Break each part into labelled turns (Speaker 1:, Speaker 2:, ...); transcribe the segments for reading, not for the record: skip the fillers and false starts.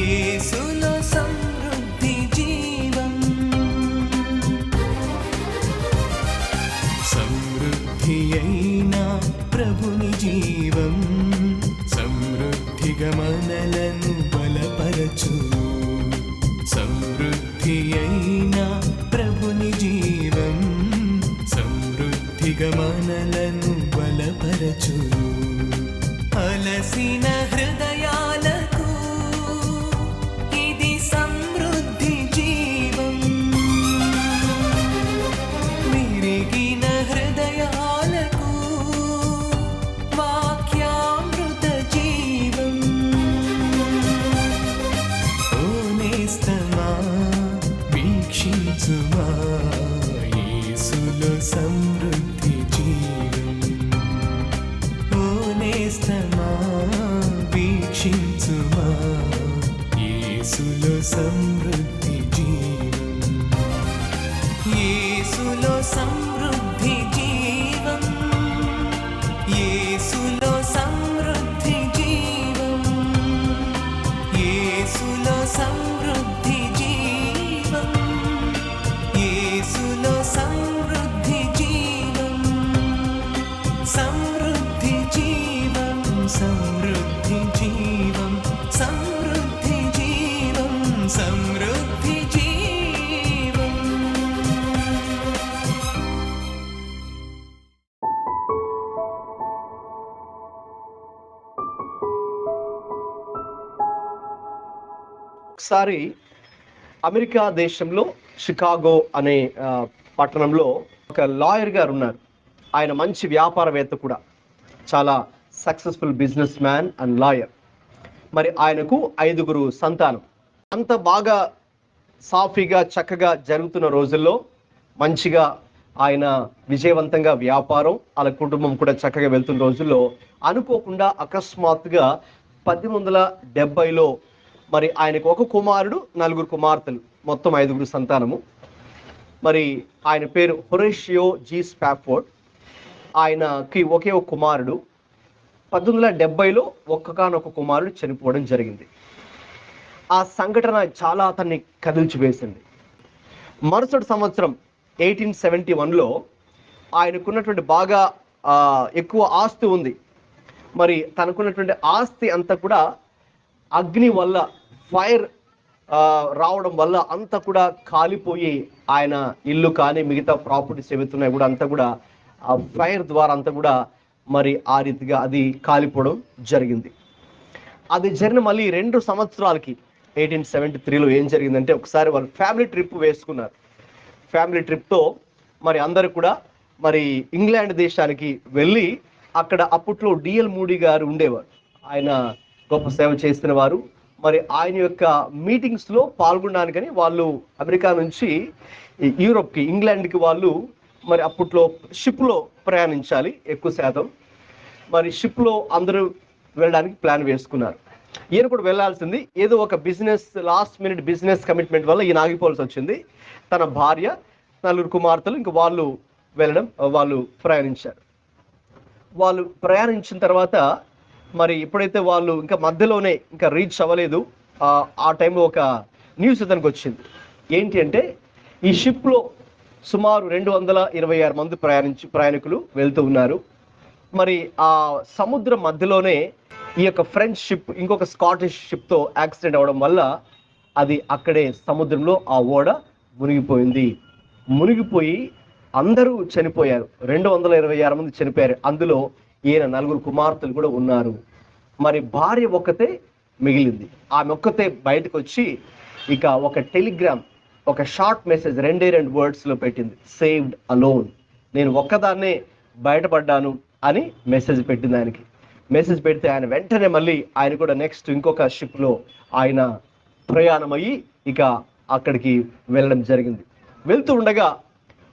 Speaker 1: యేసులో సమృద్ధి జీవం, సమృద్ధి అయిన ప్రభుని జీవం సమృద్ధిగా మనలను బలపరచును. సమృద్ధి అయిన ప్రభుని జీవం సమృద్ధిగా మనలను బలపరచును. అలసిన హృదయాలకు ఇది సమృద్ధి జీవం, విరిగిన హృదయాలకు వాక్యామృత జీవం. ఓ నేస్తమా వీక్షించుమా యేసులో సమృద్ధి జీవం. ఓ నేస్తమా వీక్షించుమా యేసులో సమృద్ధి జీవం. యేసులో సమృద్ధి జీవం, యేసులో సమృద్ధి జీవం, యేసులో సమృద్ధి జీవం, యేసులో సమృద్ధి జీవం. సమృద్ధి జీవం, సమృద్ధి జీవం, సమృద్ధి జీవం, సమృద్ధి జీవం.
Speaker 2: ఒకసారి అమెరికా దేశంలో షికాగో అనే పట్టణంలో ఒక లాయర్ గారు ఉన్నారు. ఆయన మంచి వ్యాపారవేత్త కూడా, చాలా successful business man and lawyer. మరి ఆయనకు 5 సంతానం. అంత బాగా సాఫీగా చక్కగా జరుగుతున్న రోజుల్లో మంచిగా ఆయన విజయవంతంగా వ్యాపారం, వాళ్ళ కుటుంబం కూడా చక్కగా వెళ్తున్న రోజుల్లో అనుకోకుండా అకస్మాత్తుగా 1870లో మరి ఆయనకు ఒక కుమారుడు, 4 కుమార్తెలు, మొత్తం 5 సంతానము. మరి ఆయన పేరు హొరేషియో జీ స్పాఫోర్డ్. ఆయనకి ఒకే ఒక కుమారుడు. 1870లో ఒక్కగానొక కుమారుడు చనిపోవడం జరిగింది. ఆ సంఘటన చాలా అతన్ని కదిల్చివేసింది. మరుసటి సంవత్సరం 1871లో ఆయనకున్నటువంటి బాగా ఎక్కువ ఆస్తి ఉంది. మరి తనకున్నటువంటి ఆస్తి అంతా కూడా అగ్ని వల్ల, ఫైర్ రావడం వల్ల అంతా కూడా కాలిపోయి, ఆయన ఇల్లు కానీ మిగతా ప్రాపర్టీస్ ఏవైతున్నాయి కూడా అంతా కూడా ఆ ఫైర్ ద్వారా అంతా కూడా మరి ఆ రీతిగా అది కాలిపోవడం జరిగింది. అది జరిగిన మళ్ళీ 2 సంవత్సరాలకి 1873లో ఏం జరిగిందంటే, ఒకసారి వాళ్ళు ఫ్యామిలీ ట్రిప్ వేసుకున్నారు. ఫ్యామిలీ ట్రిప్తో మరి అందరూ కూడా మరి ఇంగ్లాండ్ దేశానికి వెళ్ళి అక్కడ అప్పట్లో డిఎల్ మూడీ గారు ఉండేవారు. ఆయన గొప్ప సేవ చేస్తున్న వారు. మరి ఆయన యొక్క మీటింగ్స్లో పాల్గొనడానికని వాళ్ళు అమెరికా నుంచి యూరోప్కి, ఇంగ్లాండ్కి వాళ్ళు మరి అప్పట్లో షిప్లో ప్రయాణించాలి ఎక్కువ శాతం. మరి షిప్లో అందరూ వెళ్ళడానికి ప్లాన్ వేసుకున్నారు. ఈయన కూడా వెళ్ళాల్సింది. ఏదో ఒక business, last minute business commitment వల్ల ఈయన ఆగిపోవాల్సి వచ్చింది. తన భార్య, 4 కుమార్తెలు ఇంకా వాళ్ళు ప్రయాణించారు. వాళ్ళు ప్రయాణించిన తర్వాత మరి ఎప్పుడైతే వాళ్ళు ఇంకా మధ్యలోనే ఇంకా రీచ్ అవ్వలేదు, ఆ టైంలో ఒక న్యూస్ ఇతనికి వచ్చింది. ఏంటి అంటే, ఈ షిప్లో సుమారు 226 మంది ప్రయాణికులు వెళ్తూ ఉన్నారు. మరి ఆ సముద్రం మధ్యలోనే ఈ యొక్క ఫ్రెంచ్ షిప్ ఇంకొక స్కాటిష్ షిప్తో యాక్సిడెంట్ అవ్వడం వల్ల అది అక్కడే సముద్రంలో ఆ ఓడ మునిగిపోయింది. మునిగిపోయి అందరూ చనిపోయారు. 226 మంది చనిపోయారు. అందులో ఈయన 4 కుమార్తెలు కూడా ఉన్నారు. మరి భార్య ఒక్కతే మిగిలింది. ఆమె ఒక్కతే బయటకు వచ్చి ఇక ఒక టెలిగ్రామ్, ఒక షార్ట్ మెసేజ్ 2 వర్డ్స్లో పెట్టింది. సేవ్డ్ అలోన్, నేను ఒక్కదాన్నే బయటపడ్డాను అని మెసేజ్ పెట్టింది ఆయనకి. మెసేజ్ పెడితే ఆయన వెంటనే మళ్ళీ ఆయన కూడా నెక్స్ట్ ఇంకొక షిప్లో ఆయన ప్రయాణం అయ్యి ఇక అక్కడికి వెళ్ళడం జరిగింది. వెళ్తూ ఉండగా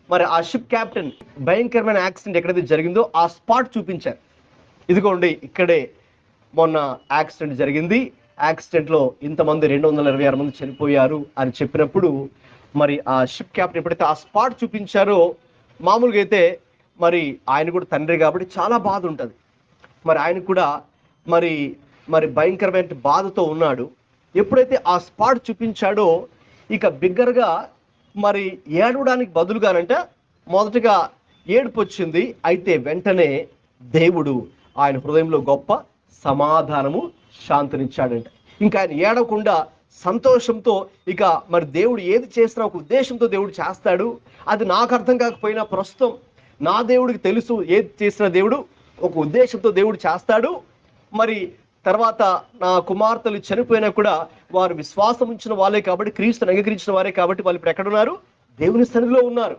Speaker 2: మరి ఆ షిప్ క్యాప్టెన్ భయంకరమైన యాక్సిడెంట్ ఎక్కడైతే జరిగిందో ఆ స్పాట్ చూపించారు. ఇదిగోండి ఇక్కడే మొన్న యాక్సిడెంట్ జరిగింది, యాక్సిడెంట్లో ఇంతమంది 226 మంది చనిపోయారు అని చెప్పినప్పుడు మరి ఆ షిప్ క్యాప్టెన్ ఎప్పుడైతే ఆ స్పాట్ చూపించారో, మామూలుగా అయితే మరి ఆయన కూడా తండ్రి కాబట్టి చాలా బాధ ఉంటుంది. మరి ఆయన కూడా మరి భయంకరమైన బాధతో ఉన్నాడు. ఎప్పుడైతే ఆ స్పాట్ చూపించాడో ఇక బిగ్గరగా మరి ఏడవడానికి బదులుగానంట మొదటగా ఏడుపు వచ్చింది. అయితే వెంటనే దేవుడు ఆయన హృదయంలో గొప్ప సమాధానము శాంతినిచ్చాడంట. ఇంకా ఆయన ఏడవకుండా సంతోషంతో ఇక మరి దేవుడు ఏది చేసినా ఒక ఉద్దేశంతో దేవుడు చేస్తాడు. అది నాకు అర్థం కాకపోయినా ప్రస్తుతం నా దేవుడికి తెలుసు ఏది చేసిన దేవుడు ఒక ఉద్దేశంతో దేవుడు చేస్తాడు. మరి తర్వాత నా కుమార్తెలు చనిపోయినా కూడా వారు విశ్వాసం ఉంచిన వాళ్ళే కాబట్టి, క్రీస్తుని అంగీకరించిన వారే కాబట్టి వాళ్ళు ఇప్పుడు ఎక్కడున్నారు? దేవుని సన్నిధిలో ఉన్నారు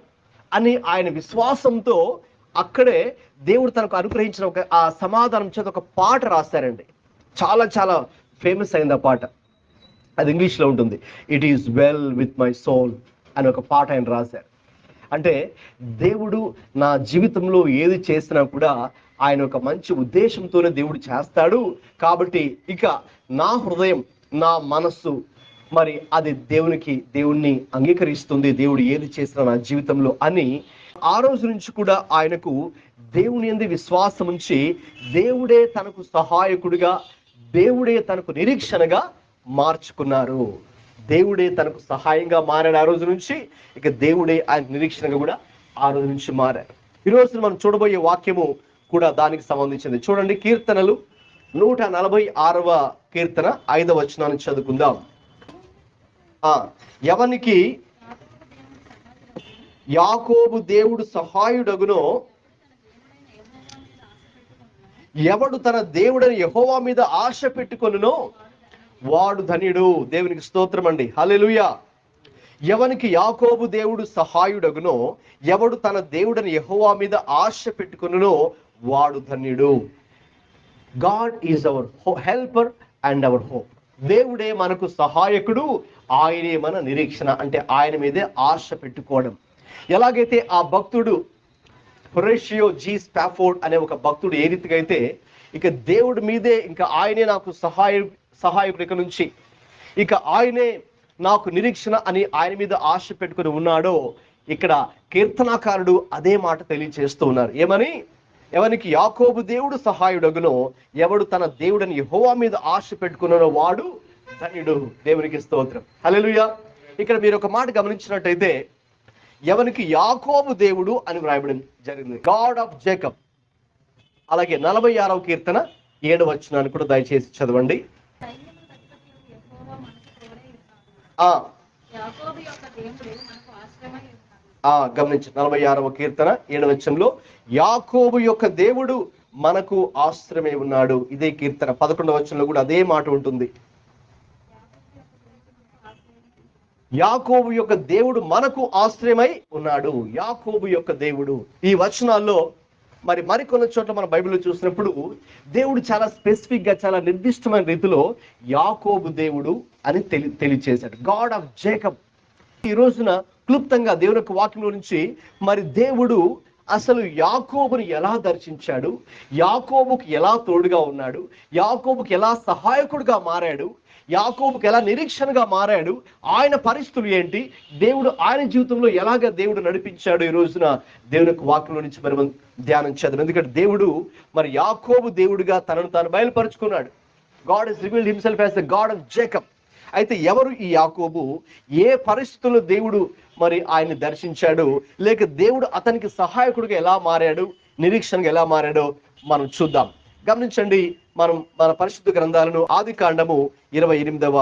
Speaker 2: అని ఆయన విశ్వాసంతో అక్కడే దేవుడు తనకు అనుగ్రహించిన ఒక ఆ సమాధానం చేత ఒక పాట రాశారండి. చాలా చాలా ఫేమస్ అయింది ఆ పాట. అది ఇంగ్లీష్లో ఉంటుంది. It is well with my soul అని ఒక పాట ఆయన రాశారు. అంటే దేవుడు నా జీవితంలో ఏది చేసినా కూడా ఆయన ఒక మంచి ఉద్దేశంతోనే దేవుడు చేస్తాడు. కాబట్టి ఇక నా హృదయం, నా మనస్సు మరి అది దేవుణ్ణి అంగీకరిస్తుంది, దేవుడు ఏది చేసినా నా జీవితంలో అని ఆ రోజు నుంచి కూడా ఆయనకు దేవుని యందు విశ్వాసం ఉంచి దేవుడే తనకు సహాయకుడిగా, దేవుడే తనకు నిరీక్షణగా మార్చుకున్నారు. దేవుడే తనకు సహాయంగా మారాడు ఆ రోజు నుంచి. ఇక దేవుడే ఆయన నిరీక్షణగా కూడా ఆ రోజు నుంచి మారారు. ఈరోజు మనం చూడబోయే వాక్యము కూడా దానికి సంబంధించింది. చూడండి, కీర్తనలు 146వ కీర్తన 5వ వచనాన్ని చదువుకుందాం. ఎవనికి యాకోబు దేవుడు సహాయుడగునో, ఎవడు తన దేవుడని యెహోవా మీద ఆశ పెట్టుకొనునో వాడు ధన్యుడు. దేవునికి స్తోత్రం అండి, హల్లెలూయా. ఎవనికి యాకోబు దేవుడు సహాయుడగునో, ఎవడు తన దేవుడని యెహోవా మీద ఆశ పెట్టుకొనునో వాడు ధన్యుడు. God is hour helper and hour hope. దేవుడే మనకు సహాయకుడు, ఆయనే మన నిరీక్షణ. అంటే ఆయన మీదే ఆశ పెట్టుకోవడం. ఎలాగైతే ఆ భక్తుడు హొరేషియో జీ స్పాఫోర్డ్ అనే ఒక భక్తుడు ఏ రీతిగా అయితే ఇక దేవుడి మీదే, ఇంకా ఆయనే నాకు సహాయకుడు, ఇక నుంచి ఇక ఆయనే నాకు నిరీక్షణ అని ఆయన మీద ఆశ పెట్టుకుని ఉన్నాడో, ఇక్కడ కీర్తనాకారుడు అదే మాట తెలియజేస్తూ ఉన్నారు. ఏమని? ఎవరికి యాకోబు దేవుడు సహాయుడగునో, ఎవడు తన దేవుడని యెహోవా మీద ఆశ పెట్టుకున్నానో వాడు ధన్యుడు. దేవునికి స్తోత్రం, హల్లెలూయా. ఇక్కడ మీరు ఒక మాట గమనించినట్టయితే ఎవరికి యాకోబు దేవుడు అని వ్రాయబడి జరిగింది, గాడ్ ఆఫ్ జేకబ్. అలాగే 46వ కీర్తన 7వ వచనాన్ని కూడా దయచేసి చదవండి. గమనించండి, 46వ కీర్తన 7వ వచనంలో యాకోబు యొక్క దేవుడు మనకు ఆశ్రయమై ఉన్నాడు. ఇదే కీర్తన 11వ వచనంలో కూడా అదే మాట ఉంటుంది. యాకోబు యొక్క దేవుడు మనకు ఆశ్రయమై ఉన్నాడు. యాకోబు యొక్క దేవుడు. ఈ వచనాల్లో మరికొన్ని చోట్ల మన బైబిల్లో చూసినప్పుడు దేవుడు చాలా స్పెసిఫిక్ గా, చాలా నిర్దిష్టమైన రీతిలో యాకోబు దేవుడు అని తెలియచేశాడు. God of Jacob. ఈ రోజున క్లుప్తంగా దేవుని యొక్క వాక్యంలో నుంచి దేవుడు అసలు యాకోబుని ఎలా దర్శించాడు, యాకోబుకి ఎలా తోడుగా ఉన్నాడు, యాకోబుకి ఎలా సహాయకుడిగా మారాడు, యాకోబుకి ఎలా నిరీక్షణగా మారాడు, ఆయన పరిస్థితులు ఏంటి, దేవుడు ఆయన జీవితంలో ఎలాగ దేవుడు నడిపించాడు, ఈ రోజున దేవుని యొక్క వాక్యంలో నుంచి మనం ధ్యానం చేద్దాం. ఎందుకంటే దేవుడు యాకోబు దేవుడిగా తనను తాను బయలుపరుచుకున్నాడు. God is revealed himself as the God of Jacob. అయితే ఎవరు ఈ యాకోబు? ఏ పరిస్థితుల్లో దేవుడు ఆయన్ని దర్శించాడు, లేక దేవుడు అతనికి సహాయకుడిగా ఎలా మారాడు, నిరీక్షణగా ఎలా మారాడో మనం చూద్దాం. గమనించండి, మన పరిశుద్ధ గ్రంథాలను ఆదికాండము 28వ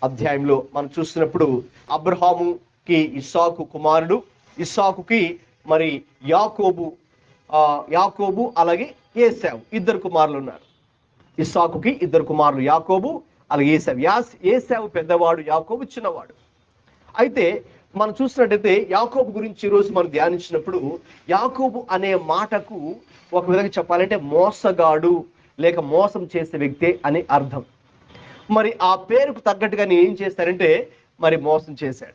Speaker 2: అధ్యాయంలో మనం చూసినప్పుడు అబ్రహాముకి ఇస్సాకు కుమారుడు, ఇస్సాకుకి యాకోబు అలాగే ఏశావు ఇద్దరు కుమారులు ఉన్నారు. ఇస్సాకుకి ఇద్దరు కుమారులు, యాకోబు అలాగే ఏశావు పెద్దవాడు, యాకోబు చిన్నవాడు. అయితే మనం చూసినట్టయితే యాకోబు గురించి ఈరోజు మనం ధ్యానించినప్పుడు యాకోబు అనే మాటకు ఒక విధంగా చెప్పాలంటే మోసగాడు లేక మోసం చేసే వ్యక్తి అని అర్థం. ఆ పేరుకు తగ్గట్టుగా ఏం చేశారంటే మోసం చేశాడు.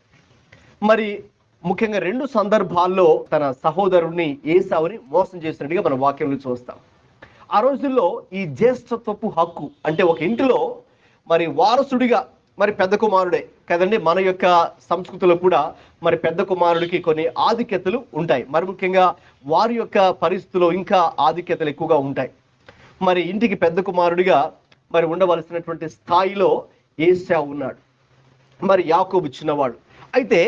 Speaker 2: ముఖ్యంగా 2 సందర్భాల్లో తన సహోదరుడిని ఏశావుని మోసం చేసినట్టుగా మన వాక్యంలో చూస్తాం. ఆ రోజుల్లో ఈ జ్యేష్ఠత్వపు హక్కు అంటే ఒక ఇంటిలో వారసుడిగా పెద్ద కుమారుడే కదండి. మన యొక్క సంస్కృతిలో కూడా పెద్ద కుమారుడికి కొన్ని ఆధిక్యతలు ఉంటాయి. ముఖ్యంగా వారి యొక్క పరిస్థితుల్లో ఇంకా ఆధిక్యతలు ఎక్కువగా ఉంటాయి. ఇంటికి పెద్ద కుమారుడిగా ఉండవలసినటువంటి స్థాయిలో ఏశావు ఉన్నాడు, మరి యాకోబు చిన్నవాడు. అయితే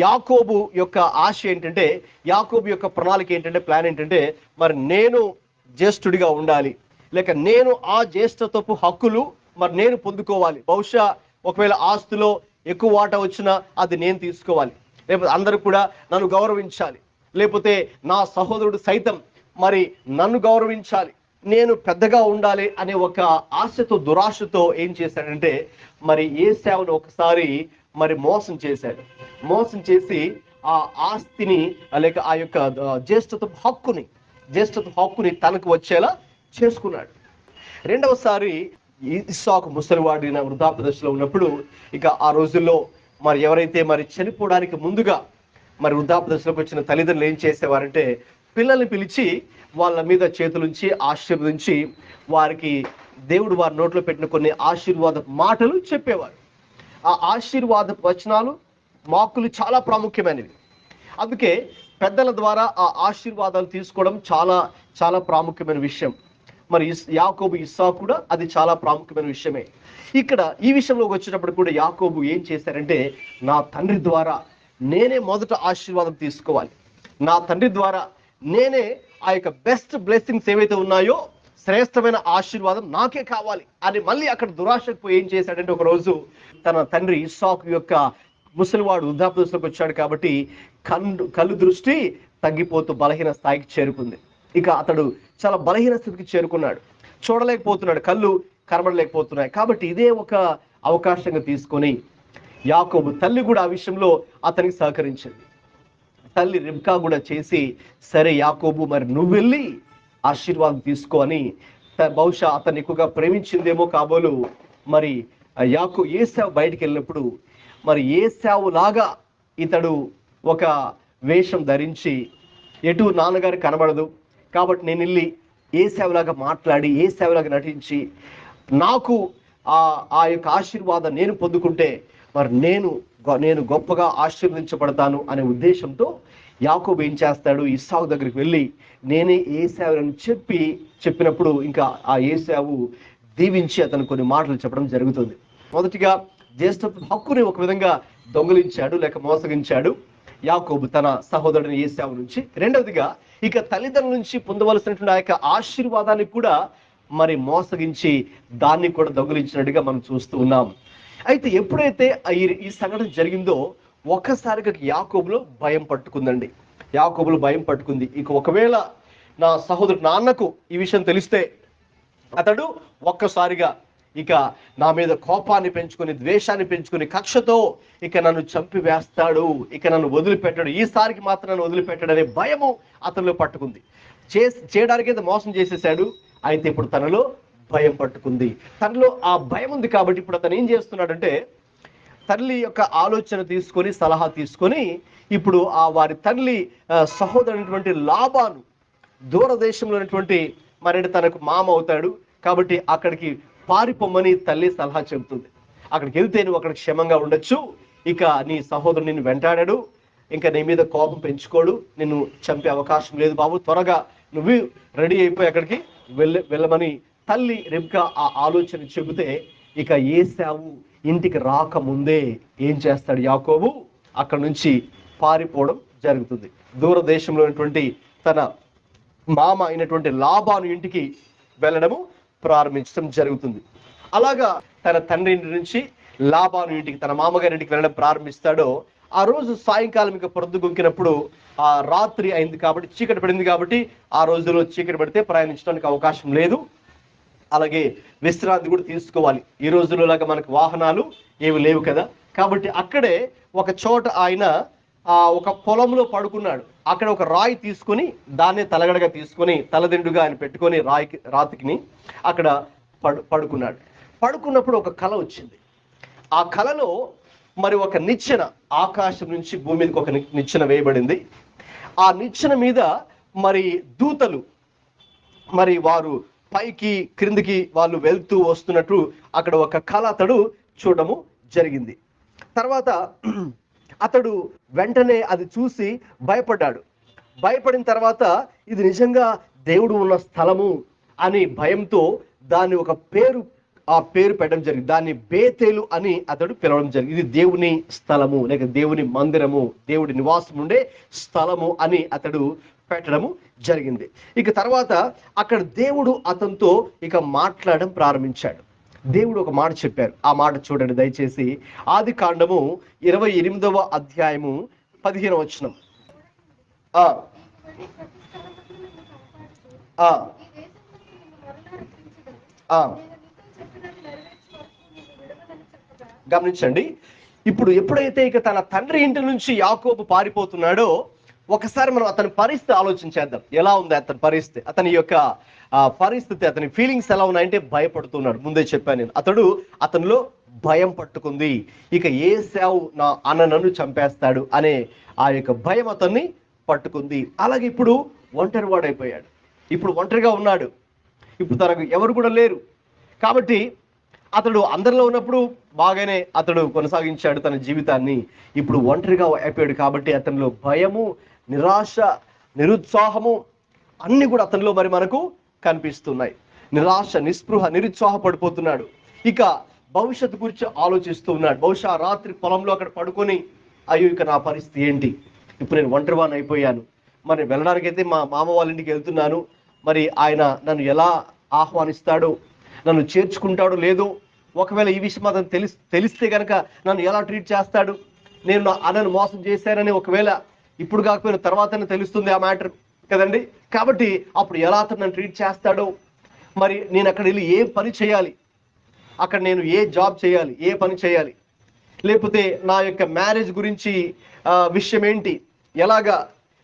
Speaker 2: యాకోబు యొక్క ఆశ ఏంటంటే, యాకోబు యొక్క ప్రణాళిక ఏంటంటే, ప్లాన్ ఏంటంటే, మరి నేను జ్యేష్ఠుడిగా ఉండాలి, లేక నేను ఆ జ్యేష్ఠత్వపు హక్కులు మరి నేను పొందుకోవాలి. బహుశా ఒకవేళ ఆస్తిలో ఎక్కువ వాటా వచ్చినా అది నేను తీసుకోవాలి, లేకపోతే అందరూ కూడా నన్ను గౌరవించాలి, లేకపోతే నా సహోదరుడు సైతం మరి నన్ను గౌరవించాలి, నేను పెద్దగా ఉండాలి అనే ఒక ఆశతో దురాశతో ఏం చేశాడంటే, మరి ఏశావును ఒకసారి మరి మోసం చేశాడు. మోసం చేసి ఆ ఆస్తిని లేక ఆ యొక్క జ్యేష్ఠత్వ హక్కుని తనకు వచ్చేలా చేసుకున్నాడు. రెండవసారి ఇస్సాకు ముసలివాడిన వృద్ధాప్య దశలో ఉన్నప్పుడు, ఇక ఆ రోజుల్లో మరి ఎవరైతే మరి చనిపోవడానికి ముందుగా మరి వృద్ధాప్య దశలోకి వచ్చిన తల్లిదండ్రులు ఏం చేసేవారంటే, పిల్లల్ని పిలిచి వాళ్ళ మీద చేతులుంచి ఆశీర్వదించి వారికి దేవుడు వారి నోట్లో పెట్టిన కొన్ని ఆశీర్వాద మాటలు చెప్పేవారు. ఆ ఆశీర్వాద వచనాలు వాక్కులు చాలా ప్రాముఖ్యమైనవి. అందుకే పెద్దల ద్వారా ఆ ఆశీర్వాదాలు తీసుకోవడం చాలా చాలా ప్రాముఖ్యమైన విషయం. మరి యాకోబు ఇస్సాకు కూడా అది చాలా ప్రాముఖ్యమైన విషయమే. ఇక్కడ ఈ విషయంలోకి వచ్చినప్పుడు కూడా యాకోబు ఏం చేశారంటే, నా తండ్రి ద్వారా నేనే మొదట ఆశీర్వాదం తీసుకోవాలి, నా తండ్రి ద్వారా నేనే ఆ యొక్క బెస్ట్ బ్లెస్సింగ్స్ ఏవైతే ఉన్నాయో శ్రేష్టమైన ఆశీర్వాదం నాకే కావాలి అని మళ్ళీ అక్కడ దురాశకు పోయి ఏం చేశాడంటే, ఒకరోజు తన తండ్రి ఇస్సాకు యొక్క ముసలివాడు వృద్ధాప్య దశలోకి వచ్చాడు కాబట్టి కళ్ళు దృష్టి తగ్గిపోతూ బలహీన స్థాయికి చేరుకుంది. ఇక అతడు చాలా బలహీన స్థితికి చేరుకున్నాడు, చూడలేకపోతున్నాడు, కళ్ళు కనబడలేకపోతున్నాయి. కాబట్టి ఇదే ఒక అవకాశంగా తీసుకొని యాకోబు తల్లి కూడా ఆ విషయంలో అతనికి సహకరించింది. తల్లి రిబ్కా కూడా చేసి, సరే యాకోబు మరి నువ్వు వెళ్ళి ఆశీర్వాదం తీసుకో అని, బహుశా అతన్ని ఎక్కువగా ప్రేమించిందేమో కాబోలు. మరి ఏశావు బయటికి వెళ్ళినప్పుడు మరి ఏశావు లాగా ఇతడు ఒక వేషం ధరించి, ఎటు నాన్నగారు కనబడదు కాబట్టి నేను వెళ్ళి ఏశావులాగా మాట్లాడి ఏశావులాగా నటించి నాకు ఆ యొక్క ఆశీర్వాదం నేను పొందుకుంటే మరి నేను గొప్పగా ఆశీర్వదించబడతాను అనే ఉద్దేశంతో యాకోబు ఏం చేస్తాడు, ఇస్సాకు దగ్గరికి వెళ్ళి నేనే ఏశావుని చెప్పినప్పుడు ఇంకా ఆ ఏశావు దీవించి అతను కొన్ని మాటలు చెప్పడం జరుగుతుంది. మొదటిగా జ్యేష్ఠత్వ హక్కుని ఒక విధంగా దొంగిలించాడు లేక మోసగించాడు యాకోబు తన సహోదరుని ఏశావు నుంచి. రెండవదిగా ఇక తల్లిదండ్రుల నుంచి పొందవలసినటువంటి ఆ యొక్క ఆశీర్వాదాన్ని కూడా మరి మోసగించి దాన్ని కూడా దొంగిలించినట్టుగా మనం చూస్తూ ఉన్నాం. అయితే ఎప్పుడైతే ఈ సంఘటన జరిగిందో ఒక్కసారిగా యాకోబులో భయం పట్టుకుందండి. యాకోబులో భయం పట్టుకుంది. ఇక ఒకవేళ నా సహోదరుడు నాన్నకు ఈ విషయం తెలిస్తే అతడు ఒక్కసారిగా ఇక నా మీద కోపాన్ని పెంచుకొని ద్వేషాన్ని పెంచుకొని కక్షతో ఇక నన్ను చంపివేస్తాడు, ఇక నన్ను వదిలిపెట్టాడు, ఈసారికి మాత్రం నన్ను వదిలిపెట్టాడు అనే భయము అతనిలో పట్టుకుంది. చేయడానికైతే మోసం చేసేసాడు, అయితే ఇప్పుడు తనలో భయం పట్టుకుంది. తనలో ఆ భయం ఉంది కాబట్టి ఇప్పుడు అతను ఏం చేస్తున్నాడంటే, తల్లి యొక్క ఆలోచన తీసుకొని సలహా తీసుకొని ఇప్పుడు వారి తల్లి సహోదరునటువంటి లాబాను దూరదేశంలో ఉన్నటువంటి మరి తనకు మామ అవుతాడు కాబట్టి అక్కడికి పారిపోమ్మని తల్లి సలహా చెబుతుంది. అక్కడికి వెళ్తే నువ్వు అక్కడ క్షేమంగా ఉండొచ్చు, ఇక నీ సహోదరుడు నిన్ను వెంటాడాడు, ఇంకా నీ మీద కోపం పెంచుకోడు, నిన్ను చంపే అవకాశం లేదు బాబు, త్వరగా నువ్వు రెడీ అయిపోయి అక్కడికి వెళ్ళమని తల్లి రిబ్కా ఆ ఆలోచన చెబితే ఇక ఏశావు ఇంటికి రాకముందే ఏం చేస్తాడు యాకోబు, అక్కడ నుంచి పారిపోవడం జరుగుతుంది. దూరదేశంలో ఉన్నటువంటి తన మామ అయినటువంటి లాబాను ఇంటికి వెళ్ళడము ప్రారంభించడం జరుగుతుంది. అలాగా తన తండ్రి ఇంటి నుంచి లాబాను ఇంటికి తన మామగారి ఇంటికి వెళ్ళడం ప్రారంభిస్తాడో ఆ రోజు సాయంకాలం ఇక పొద్దు గుంకినప్పుడు ఆ రాత్రి అయింది కాబట్టి చీకటి పడింది కాబట్టి ఆ రోజులో చీకటి పడితే ప్రయాణించడానికి అవకాశం లేదు, అలాగే విశ్రాంతి కూడా తీసుకోవాలి. ఈ రోజుల్లో లాగా మనకు వాహనాలు ఏవి లేవు కదా, కాబట్టి అక్కడే ఒక చోట ఆయన ఒక పొలంలో పడుకున్నాడు. అక్కడ ఒక రాయి తీసుకొని దాన్నే తలగడగా తీసుకొని తలదిండుగా ఆయన పెట్టుకొని రాతికిని అక్కడ పడుకున్నాడు. పడుకున్నప్పుడు ఒక కల వచ్చింది. ఆ కలలో మరి ఒక నిచ్చెన ఆకాశం నుంచి భూమి మీదకి ఒక నిచ్చెన వేయబడింది. ఆ నిచ్చెన మీద మరి దూతలు మరి వారు పైకి క్రిందికి వాళ్ళు వెళ్తూ వస్తున్నట్టు అక్కడ ఒక కళ అతడు చూడము జరిగింది. తర్వాత అతడు వెంటనే అది చూసి భయపడ్డాడు. భయపడిన తర్వాత ఇది నిజంగా దేవుడు ఉన్న స్థలము అని భయంతో దాన్ని ఒక పేరు ఆ పేరు పెట్టడం జరిగింది. దాన్ని బేతేలు అని అతడు పిలవడం జరిగింది. ఇది దేవుని స్థలము, లేక దేవుని మందిరము, దేవుడి నివాసం ఉండే స్థలము అని అతడు పెట్టడము జరిగింది. ఇక తర్వాత అక్కడ దేవుడు అతనితో ఇక మాట్లాడడం ప్రారంభించాడు. దేవుడు ఒక మాట చెప్పారు. ఆ మాట చూడండి దయచేసి. ఆది కాండము 28వ అధ్యాయము 15వ వచనం. ఆ ఆ ఆ గమనించండి. ఇప్పుడు ఎప్పుడైతే ఇక తన తండ్రి ఇంటి నుంచి యాకోబు పారిపోతున్నాడో, ఒకసారి మనం అతని పరిస్థితి ఆలోచించేద్దాం. ఎలా ఉంది అతని పరిస్థితి, అతని యొక్క పరిస్థితి, అతని ఫీలింగ్స్ ఎలా ఉన్నాయంటే భయపడుతున్నాడు. ముందే చెప్పాను నేను, అతనిలో భయం పట్టుకుంది. ఇక ఏశావు నా అన్న నన్ను చంపేస్తాడు అనే ఆ యొక్క భయం అతన్ని పట్టుకుంది. అలాగే ఇప్పుడు ఒంటరివాడైపోయాడు. ఇప్పుడు ఒంటరిగా ఉన్నాడు. ఇప్పుడు తనకు ఎవరు కూడా లేరు. కాబట్టి అతడు అందరిలో ఉన్నప్పుడు బాగానే అతడు కొనసాగించాడు తన జీవితాన్ని. ఇప్పుడు ఒంటరిగా అయిపోయాడు. కాబట్టి అతనిలో భయము, నిరాశ, నిరుత్సాహము అన్ని కూడా అతనిలో మరి మనకు కనిపిస్తున్నాయి. నిరాశ, నిస్పృహ, నిరుత్సాహపడిపోతున్నాడు. ఇక భవిష్యత్తు గురించి ఆలోచిస్తూ ఉన్నాడు. బహుశా రాత్రి పొలంలో అక్కడ పడుకొని, అయ్యో ఇక నా పరిస్థితి ఏంటి, ఇప్పుడు నేను ఒంటరివాణ్ణి అయిపోయాను, మరి వెళ్ళడానికైతే మా మామ వాళ్ళ ఇంటికి వెళ్తున్నాను, మరి ఆయన నన్ను ఎలా ఆహ్వానిస్తాడో, నన్ను చేర్చుకుంటాడో లేదో, ఒకవేళ ఈ విషయం అతను తెలిస్తే కనుక నన్ను ఎలా ట్రీట్ చేస్తాడు, నేను నా అన్నను మోసం చేశానని ఒకవేళ ఇప్పుడు కాకపోయినా తర్వాతనే తెలుస్తుంది ఆ మ్యాటర్ కదండి. కాబట్టి అప్పుడు ఎలా అతను నన్ను ట్రీట్ చేస్తాడో, మరి నేను అక్కడ వెళ్ళి ఏ పని చేయాలి, అక్కడ నేను ఏ జాబ్ చేయాలి, ఏ పని చేయాలి, లేకపోతే నా యొక్క మ్యారేజ్ గురించి విషయం ఏంటి, ఎలాగా,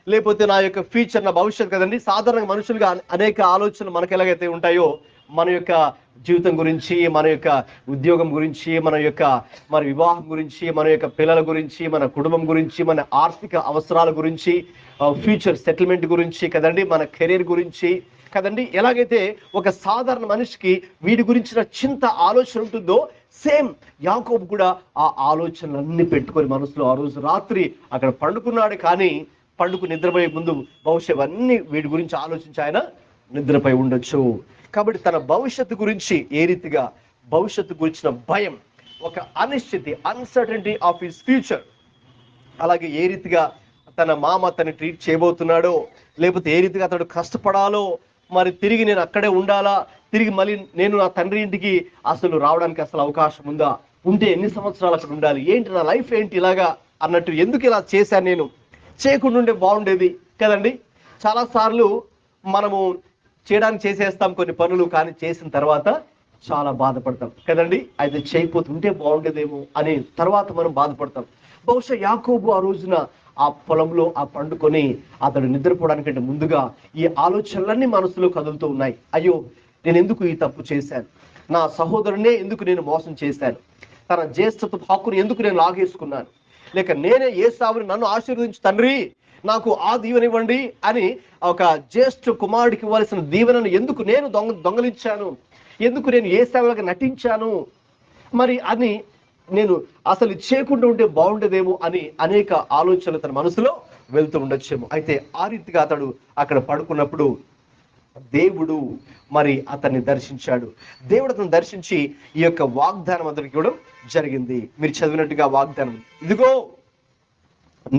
Speaker 2: లేకపోతే నా యొక్క ఫ్యూచర్, నా భవిష్యత్తు కదండి. సాధారణంగా మనుషులుగా అనేక ఆలోచనలు మనకు ఎలాగైతే ఉంటాయో, మన యొక్క జీవితం గురించి, మన యొక్క ఉద్యోగం గురించి, మన యొక్క మరి వివాహం గురించి, మన యొక్క పిల్లల గురించి, మన కుటుంబం గురించి, మన ఆర్థిక అవసరాల గురించి, ఫ్యూచర్ సెటిల్మెంట్ గురించి కదండి, మన కెరీర్ గురించి కదండి. ఎలాగైతే ఒక సాధారణ మనిషికి వీటి గురించిన చింత, ఆలోచన ఉంటుందో, సేమ్ యాకోబు కూడా ఆ ఆలోచనలన్నీ పెట్టుకొని మనసులో ఆ రోజు రాత్రి అక్కడ పండుకున్నాడు. కానీ పండుకు నిద్రపోయే ముందు బహుశా ఇవన్నీ వీటి గురించి ఆలోచించి ఆయన నిద్రపై ఉండొచ్చు. కాబట్టి తన భవిష్యత్తు గురించి ఏ రీతిగా, భవిష్యత్తు గురించిన భయం, ఒక అనిశ్చితి, అన్సర్టనిటీ ఆఫ్ హిస్ ఫ్యూచర్, అలాగే ఏ రీతిగా తన మామ అతన్ని ట్రీట్ చేయబోతున్నాడో, లేకపోతే ఏ రీతిగా అతడు కష్టపడాలో, మరి తిరిగి నేను అక్కడే ఉండాలా, తిరిగి మళ్ళీ నేను నా తండ్రి ఇంటికి అసలు రావడానికి అసలు అవకాశం ఉందా, ఉంటే ఎన్ని సంవత్సరాలు అక్కడ ఉండాలి, ఏంటి నా లైఫ్ ఏంటి ఇలాగా అన్నట్టు, ఎందుకు ఇలా చేశాను, నేను చేయకుండా ఉంటే బాగుండేది కదండి. చాలాసార్లు మనము చేయడానికి చేసేస్తాం కొన్ని పనులు, కానీ చేసిన తర్వాత చాలా బాధపడతాం కదండి. అయితే చేయకపోతుంటే బాగుండేదేమో అని తర్వాత మనం బాధపడతాం. బహుశా యాకోబు ఆ రోజున ఆ పొలంలో ఆ పండుకొని అతడు నిద్రపోవడానికంటే ముందుగా ఈ ఆలోచనలన్నీ మనసులో కదులుతూ ఉన్నాయి. అయ్యో నేను ఎందుకు ఈ తప్పు చేశాను, నా సహోదరునే ఎందుకు నేను మోసం చేశాను, తన జ్యేష్ఠత్వ హక్కును ఎందుకు నేను లాగేసుకున్నాను, లేక నేనే ఏసావుని నన్ను ఆశీర్వదించు తండ్రి, నాకు ఆ దీవెనివ్వండి అని ఒక జ్యేష్ఠ కుమారుడికి ఇవ్వాల్సిన దీవెనను ఎందుకు నేను దొంగలించాను, ఎందుకు నేను ఏసావులాగా నటించాను, మరి అని నేను అసలు చేయకుండా ఉంటే బాగుండేదేమో అని అనేక ఆలోచనలు తన మనసులో వెళ్తూ ఉండొచ్చేమో. అయితే ఆ రీతిగా అతడు అక్కడ పడుకున్నప్పుడు దేవుడు మరి అతన్ని దర్శించాడు. దేవుడు అతను దర్శించి ఈ యొక్క వాగ్దానం అతనికి ఇవ్వడం జరిగింది. మీరు చదివినట్టుగా వాగ్దానం, ఇదిగో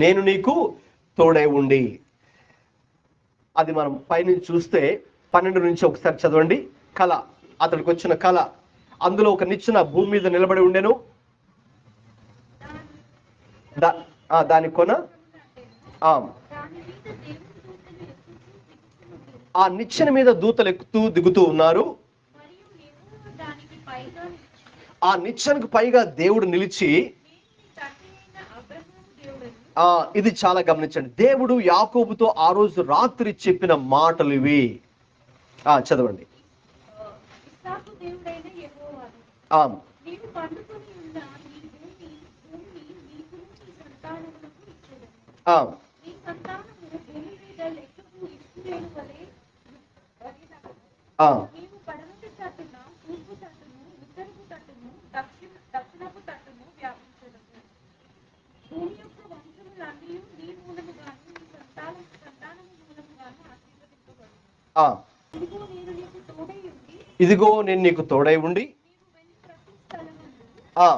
Speaker 2: నేను నీకు తోడై ఉండి. అది మనం పైనుంచి చూస్తే 12 నుంచి ఒకసారి చదవండి. కళ, అతడికి వచ్చిన కళ, అందులో ఒక నిచ్చెన భూమి మీద నిలబడి ఉండెను, దాని కొన ఆ నిచ్చెన మీద దూతలు ఎక్కుతూ దిగుతూ ఉన్నారు. ఆ నిచ్చెనకు పైగా దేవుడు నిలిచి, ఇది చాలా గమనించండి, దేవుడు యాకోబుతో ఆ రోజు రాత్రి చెప్పిన మాటలు ఇవి. చదవండి. ఇదిగో నేను నీకు తోడై ఉండి ఆ,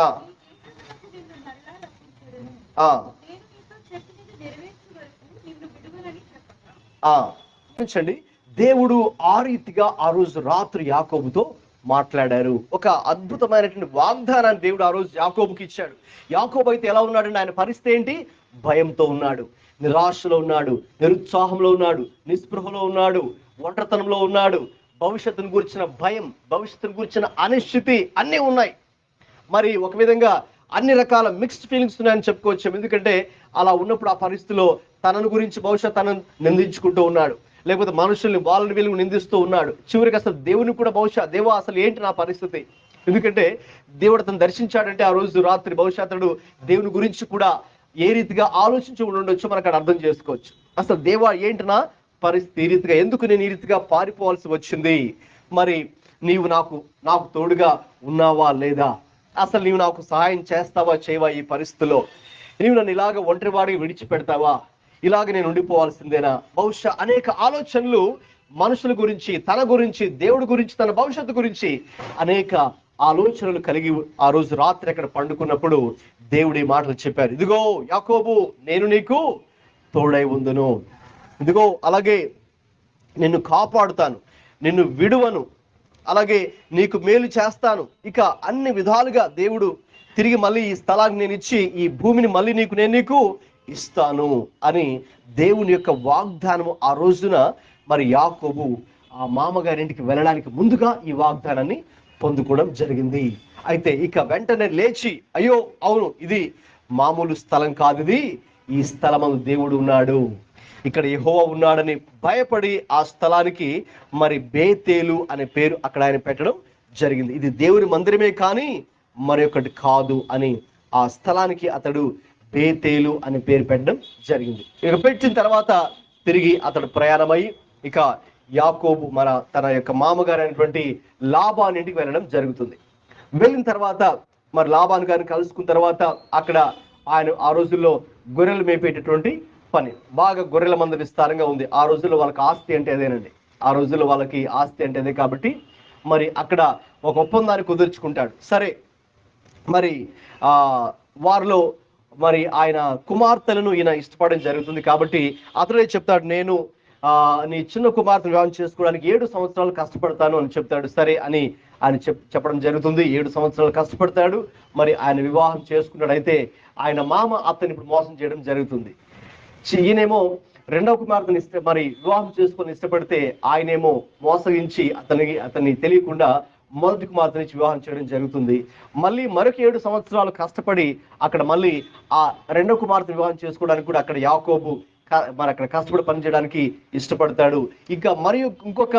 Speaker 2: ఆ, ఆ, ఆ. గమనించండి, దేవుడు ఆ రీతిగా ఆ రోజు రాత్రి యాకోబుతో మాట్లాడారు. ఒక అద్భుతమైనటువంటి వాగ్దానాన్ని దేవుడు ఆ రోజు యాకోబుకి ఇచ్చాడు. యాకోబు అయితే ఎలా ఉన్నాడండి? ఆయన పరిస్థితి ఏంటి? భయంతో ఉన్నాడు, నిరాశలో ఉన్నాడు, నిరుత్సాహంలో ఉన్నాడు, నిస్పృహలో ఉన్నాడు, ఒంటరితనంలో ఉన్నాడు. భవిష్యత్తును గురించిన భయం, భవిష్యత్తును గురించిన అనిశ్చితి అన్నీ ఉన్నాయి. మరి ఒక విధంగా అన్ని రకాల మిక్స్డ్ ఫీలింగ్స్ ఉన్నాయని చెప్పుకోవచ్చు. ఎందుకంటే అలా ఉన్నప్పుడు ఆ పరిస్థితిలో తనను గురించి బహుశా తనను నిందించుకుంటూ ఉన్నాడు, లేకపోతే మనుషుల్ని వాళ్ళని వీళ్ళని నిందిస్తూ ఉన్నాడు. చివరికి అసలు దేవుని కూడా బహుశా, దేవా అసలు ఏంటి నా పరిస్థితి? ఎందుకంటే దేవుడు అతను దర్శించాడంటే ఆ రోజు రాత్రి బహుశా అతడు దేవుని గురించి కూడా ఏ రీతిగా ఆలోచించి ఉండొచ్చో మనకు అక్కడ అర్థం చేసుకోవచ్చు. అసలు దేవా ఏంటి నా పరిస్థితి? ఈ రీతిగా ఎందుకు నేను ఈ రీతిగా పారిపోవాల్సి వచ్చింది? మరి నీవు నాకు నాకు తోడుగా ఉన్నావా లేదా? అసలు నీవు నాకు సహాయం చేస్తావా చేయవా? ఈ పరిస్థితిలో నీవు నన్ను ఇలాగ ఒంటరివాడికి విడిచిపెడతావా? ఇలాగ నేను ఉండిపోవాల్సిందేనా? బహుశా అనేక ఆలోచనలు మనుషుల గురించి, తన గురించి, దేవుడి గురించి, తన భవిష్యత్తు గురించి అనేక ఆలోచనలు కలిగి ఆ రోజు రాత్రి అక్కడ పండుకున్నప్పుడు దేవుడి మాటలు చెప్పారు. ఇదిగో యాకోబు, నేను నీకు తోడై ఉందును, ఇదిగో అలాగే నిన్ను కాపాడుతాను, నిన్ను విడువను, అలాగే నీకు మేలు చేస్తాను. ఇక అన్ని విధాలుగా దేవుడు తిరిగి మళ్ళీ ఈ స్థలాన్ని నేను ఇచ్చి ఈ భూమిని మళ్ళీ నేను నీకు ఇస్తాను అని దేవుని యొక్క వాగ్దానము ఆ రోజున మరి యాకోబు ఆ మామగారింటికి వెళ్ళడానికి ముందుగా ఈ వాగ్దానాన్ని పొందుకోవడం జరిగింది. అయితే ఇక వెంటనే లేచి, అయ్యో అవును, ఇది మామూలు స్థలం కాదు, ఇది ఈ స్థలమందు దేవుడు ఉన్నాడు, ఇక్కడ యెహోవా ఉన్నాడని భయపడి ఆ స్థలానికి మరి బేతేలు అనే పేరు అక్కడ ఆయన పెట్టడం జరిగింది. ఇది దేవుని మందిరమే కానీ మరొకటి కాదు అని ఆ స్థలానికి అతడు బేతేలు అనే పేరు పెట్టడం జరిగింది. ఇక పెట్టిన తర్వాత తిరిగి అతడు ప్రయాణమై ఇక యాకోబు తన యొక్క మామగారు అయినటువంటి లాబాను ఇంటికి వెళ్ళడం జరుగుతుంది. వెళ్ళిన తర్వాత మరి లాబాను గారిని కలుసుకున్న తర్వాత అక్కడ ఆయన ఆ రోజుల్లో గొర్రెలు మేపేటటువంటి పని, బాగా గొర్రెల మంద విస్తారంగా ఉంది. ఆ రోజుల్లో వాళ్ళకి ఆస్తి అంటే అదేనండి, ఆ రోజుల్లో వాళ్ళకి ఆస్తి అంటే అదే. కాబట్టి మరి అక్కడ ఒక ఒప్పందాన్ని కుదుర్చుకుంటాడు. సరే, మరి వారిలో మరి ఆయన కుమార్తెలను ఈయన ఇష్టపడడం జరుగుతుంది. కాబట్టి అతడే చెప్తాడు, నేను నీ చిన్న కుమార్తెను వివాహం చేసుకోవడానికి 7 సంవత్సరాలు కష్టపడతాను అని చెప్తాడు. సరే అని ఆయన చెప్పడం జరుగుతుంది. 7 సంవత్సరాలు కష్టపడతాడు. మరి ఆయన వివాహం చేసుకున్నాడు. అయితే ఆయన మామ అతన్ని ఇప్పుడు మోసం చేయడం జరుగుతుంది. ఈయనేమో రెండవ కుమార్తెని మరి వివాహం చేసుకొని ఇష్టపడితే ఆయనేమో మోసగించి అతన్ని తెలియకుండా మొదటి కుమార్తె నుంచి వివాహం చేయడం జరుగుతుంది. మళ్ళీ మరొక 7 సంవత్సరాలు కష్టపడి అక్కడ మళ్ళీ ఆ రెండవ కుమార్తె వివాహం చేసుకోవడానికి కూడా అక్కడ యాకోబు మరి అక్కడ కష్టపడి పనిచేయడానికి ఇష్టపడతాడు. ఇంకా మరియు ఇంకొక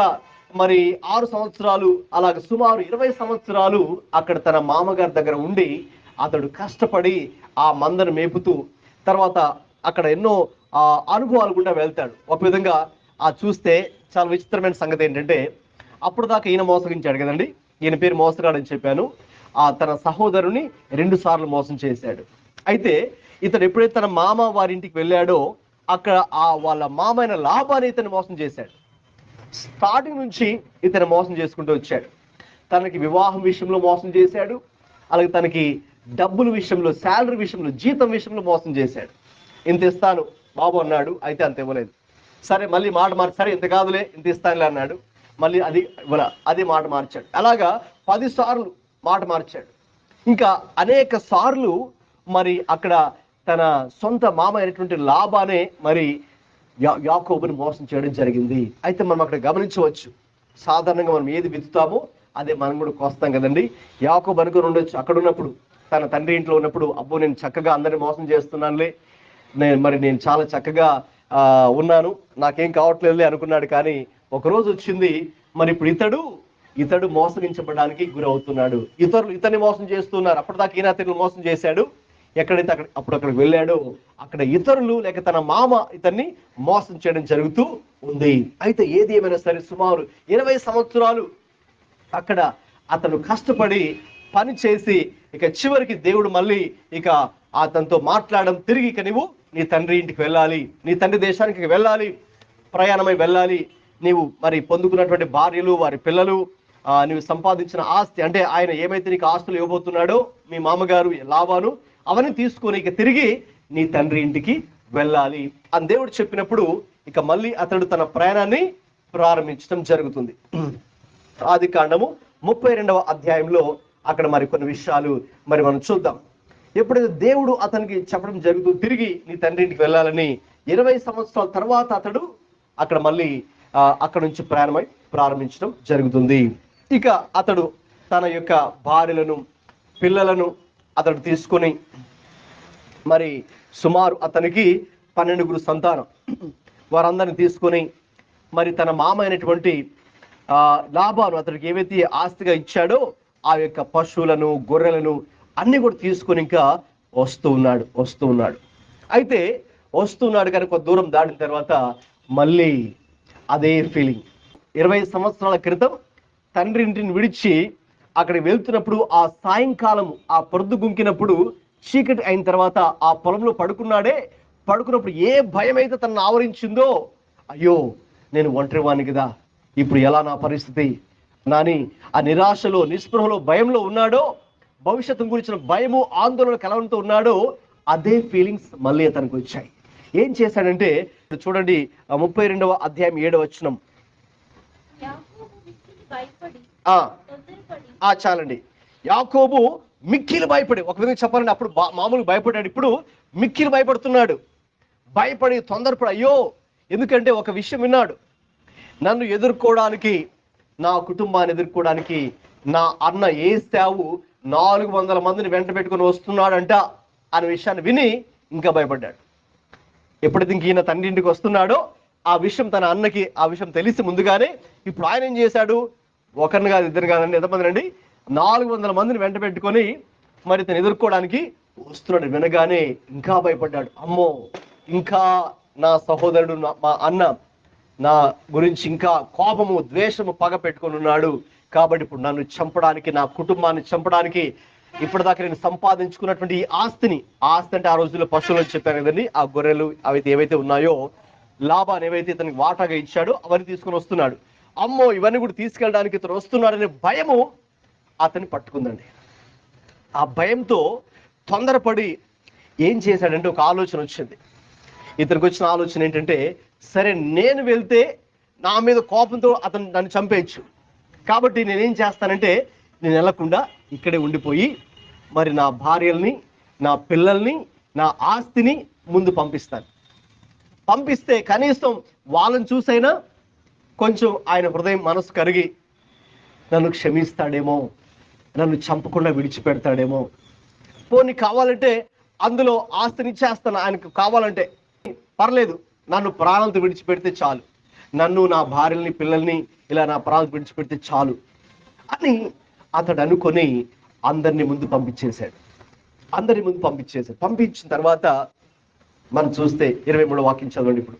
Speaker 2: మరి 6 సంవత్సరాలు అలాగ సుమారు 20 సంవత్సరాలు అక్కడ తన మామగారి దగ్గర ఉండి అతడు కష్టపడి ఆ మందను మేపుతూ తర్వాత అక్కడ ఎన్నో అనుభవాలు గుండా వెళ్తాడు. ఒక విధంగా చూస్తే చాలా విచిత్రమైన సంగతి ఏంటంటే, అప్పుడు దాకా ఈయన మోసగించాడు కదండి, ఈయన పేరు మోసగాడని చెప్పాను. తన సహోదరుని 2 సార్లు మోసం చేశాడు. అయితే ఇతను ఎప్పుడైతే తన మామ వారింటికి వెళ్ళాడో అక్కడ వాళ్ళ మామ అయిన లాబాని ఇతను మోసం చేశాడు. స్టార్టింగ్ నుంచి ఇతను మోసం చేసుకుంటూ వచ్చాడు. తనకి వివాహం విషయంలో మోసం చేశాడు, అలాగే తనకి డబ్బుల విషయంలో, శాలరీ విషయంలో, జీతం విషయంలో మోసం చేశాడు. ఇంత ఇస్తాను బాబు అన్నాడు, అయితే అంత ఇవ్వలేదు. సరే మళ్ళీ మాట మార్చి, సరే ఇంత కాదులే ఇంత ఇస్తానులే అన్నాడు, మళ్ళీ అది మాట మార్చాడు. అలాగా 10 సార్లు మాట మార్చాడు. ఇంకా అనేక సార్లు మరి అక్కడ తన సొంత మామ అయినటువంటి లాబానే మరి యాకోబుని మోసం చేయడం జరిగింది. అయితే మనం అక్కడ గమనించవచ్చు, సాధారణంగా మనం ఏది విత్తుతామో అదే మనం కూడా కోస్తాం కదండి. యాకోబు అనుకుని ఉండొచ్చు, అక్కడ ఉన్నప్పుడు తన తండ్రి ఇంట్లో ఉన్నప్పుడు, అబ్బో నేను చక్కగా అందరిని మోసం చేస్తున్నానులే, నేను చాలా చక్కగా ఉన్నాను, నాకేం కావట్లేదులే అనుకున్నాడు. కానీ ఒకరోజు వచ్చింది, మరి ఇప్పుడు ఇతడు మోసగించబడడానికి గురవుతున్నాడు. ఇతరులు ఇతన్ని మోసం చేస్తున్నారు. అప్పటిదాకా ఈయన ఇతరులు మోసం చేశాడు. ఎక్కడైతే అక్కడికి వెళ్ళాడో అక్కడ ఇతరులు లేక తన మామ ఇతన్ని మోసం చేయడం జరుగుతూ ఉంది. అయితే ఏది ఏమైనా సరే సుమారు 20 సంవత్సరాలు అక్కడ అతను కష్టపడి పని చేసి ఇక చివరికి దేవుడు మళ్ళీ ఇక అతనితో మాట్లాడడం, తిరిగి ఇక నీవు నీ తండ్రి ఇంటికి వెళ్ళాలి, నీ తండ్రి దేశానికి వెళ్ళాలి, ప్రయాణమై వెళ్ళాలి, నీవు మరి పొందుకున్నటువంటి భార్యలు, వారి పిల్లలు, నువ్వు సంపాదించిన ఆస్తి, అంటే ఆయన ఏమైతే నీకు ఆస్తులు ఇవ్వబోతున్నాడో మీ మామగారు లాబాను, అవన్నీ తీసుకొని ఇక తిరిగి నీ తండ్రి ఇంటికి వెళ్ళాలి అని దేవుడు చెప్పినప్పుడు ఇక మళ్ళీ అతడు తన ప్రయాణాన్ని ప్రారంభించడం జరుగుతుంది. ఆదికాండము 32వ అధ్యాయంలో అక్కడ మరి కొన్ని విషయాలు మరి మనం చూద్దాం. ఎప్పుడైతే దేవుడు అతనికి చెప్పడం జరుగుతుంది తిరిగి నీ తండ్రి ఇంటికి వెళ్ళాలని, 20 సంవత్సరాల తర్వాత అతడు అక్కడ మళ్ళీ అక్కడ నుంచి ప్రారంభించడం జరుగుతుంది. ఇక అతడు తన యొక్క భార్యలను పిల్లలను అతడు తీసుకొని మరి సుమారు అతనికి 12 సంతానం, వారందరిని తీసుకొని మరి తన మామ అయినటువంటి లాబాను అతడికి ఏవైతే ఆస్తిగా ఇచ్చాడో ఆ యొక్క పశువులను గొర్రెలను అన్ని కూడా తీసుకొని ఇంకా వస్తూ ఉన్నాడు. అయితే వస్తున్నాడు కానీ కొంత దూరం దాటిన తర్వాత మళ్ళీ అదే ఫీలింగ్. 20 సంవత్సరాల క్రితం తండ్రి ఇంటిని విడిచి అక్కడికి వెళ్తున్నప్పుడు ఆ సాయంకాలం ఆ పొద్దు గుంకినప్పుడు చీకటి అయిన తర్వాత ఆ పొలంలో పడుకున్నప్పుడు ఏ భయం అయితే తనను ఆవరించిందో, అయ్యో నేను ఒంటరివాణ్ణి కదా, ఇప్పుడు ఎలా నా పరిస్థితి నాని ఆ నిరాశలో నిస్పృహలో భయంలో ఉన్నాడో, భవిష్యత్తు గురించిన భయము ఆందోళన కలవడంతో ఉన్నాడో, అదే ఫీలింగ్స్ మళ్ళీ అతనికి వచ్చాయి. ఏం చేశాడంటే చూడండి 32వ అధ్యాయం 7వ వచనం. చాలండి. యాకోబు మిక్కిలి భయపడి, ఒక విధంగా చెప్పాలంటే అప్పుడు మామూలు భయపడ్డాడు, ఇప్పుడు మిక్కిలి భయపడుతున్నాడు. భయపడి తొందరపడి అయ్యో, ఎందుకంటే ఒక విషయం విన్నాడు, నన్ను ఎదుర్కోవడానికి నా కుటుంబాన్ని ఎదుర్కోవడానికి నా అన్న ఏశావు 400 మందిని వెంట పెట్టుకొని వస్తున్నాడంట అనే విషయాన్ని విని ఇంకా భయపడ్డాడు. ఎప్పుడైతే ఇంక ఈయన తండ్రి ఇంటికి వస్తున్నాడో ఆ విషయం తన అన్నకి ఆ విషయం తెలిసి ముందుగానే ఇప్పుడు ఆయన ఏం చేశాడు, ఒకరిని కాదు ఇద్దరు కాదండి, ఎంతమంది అండి, 400 మందిని వెంట పెట్టుకొని మరి తను ఎదుర్కోవడానికి వస్తున్నాడు. వినగానే ఇంకా భయపడ్డాడు. అమ్మో, ఇంకా నా సహోదరుడు మా అన్న నా గురించి ఇంకా కోపము ద్వేషము పగ పెట్టుకొని ఉన్నాడు, కాబట్టి ఇప్పుడు నన్ను చంపడానికి నా కుటుంబాన్ని చంపడానికి ఇప్పటిదాకా నేను సంపాదించుకున్నటువంటి ఈ ఆస్తి అంటే ఆ రోజుల్లో పశువులు చెప్పాను కదండి, ఆ గొర్రెలు అవి ఏవైతే ఉన్నాయో లాభాన్ని ఏవైతే ఇతనికి వాటాగా ఇచ్చాడో అవన్నీ తీసుకొని వస్తున్నాడు. అమ్మో, ఇవన్నీ కూడా తీసుకెళ్ళడానికి ఇతను వస్తున్నాడనే భయము అతన్ని పట్టుకుందండి. ఆ భయంతో తొందరపడి ఏం చేశాడంటే ఒక ఆలోచన వచ్చింది. ఇతనికి వచ్చిన ఆలోచన ఏంటంటే, సరే నేను వెళ్తే నా మీద కోపంతో అతను నన్ను చంపేయచ్చు, కాబట్టి నేనేం చేస్తానంటే నేను వెళ్లకుండా ఇక్కడే ఉండిపోయి మరి నా భార్యల్ని నా పిల్లల్ని నా ఆస్తిని ముందు పంపిస్తే కనీసం వాళ్ళని చూసైనా కొంచెం ఆయన హృదయం మనసు కరిగి నన్ను క్షమిస్తాడేమో, నన్ను చంపకుండా విడిచిపెడతాడేమో, పోనీ కావాలంటే అందులో ఆస్తిని ఇచ్చేస్తాను, ఆయనకు కావాలంటే పర్లేదు, నన్ను ప్రాణాలతో విడిచిపెడితే చాలు, నన్ను నా భార్యల్ని పిల్లల్ని ఇలా నా ప్రాణాలతో విడిచిపెడితే చాలు అని అతడు అనుకొని అందరినీ ముందు పంపించేశాడు. పంపించిన తర్వాత మనం చూస్తే 23వ వాక్యం చదవండి ఇప్పుడు.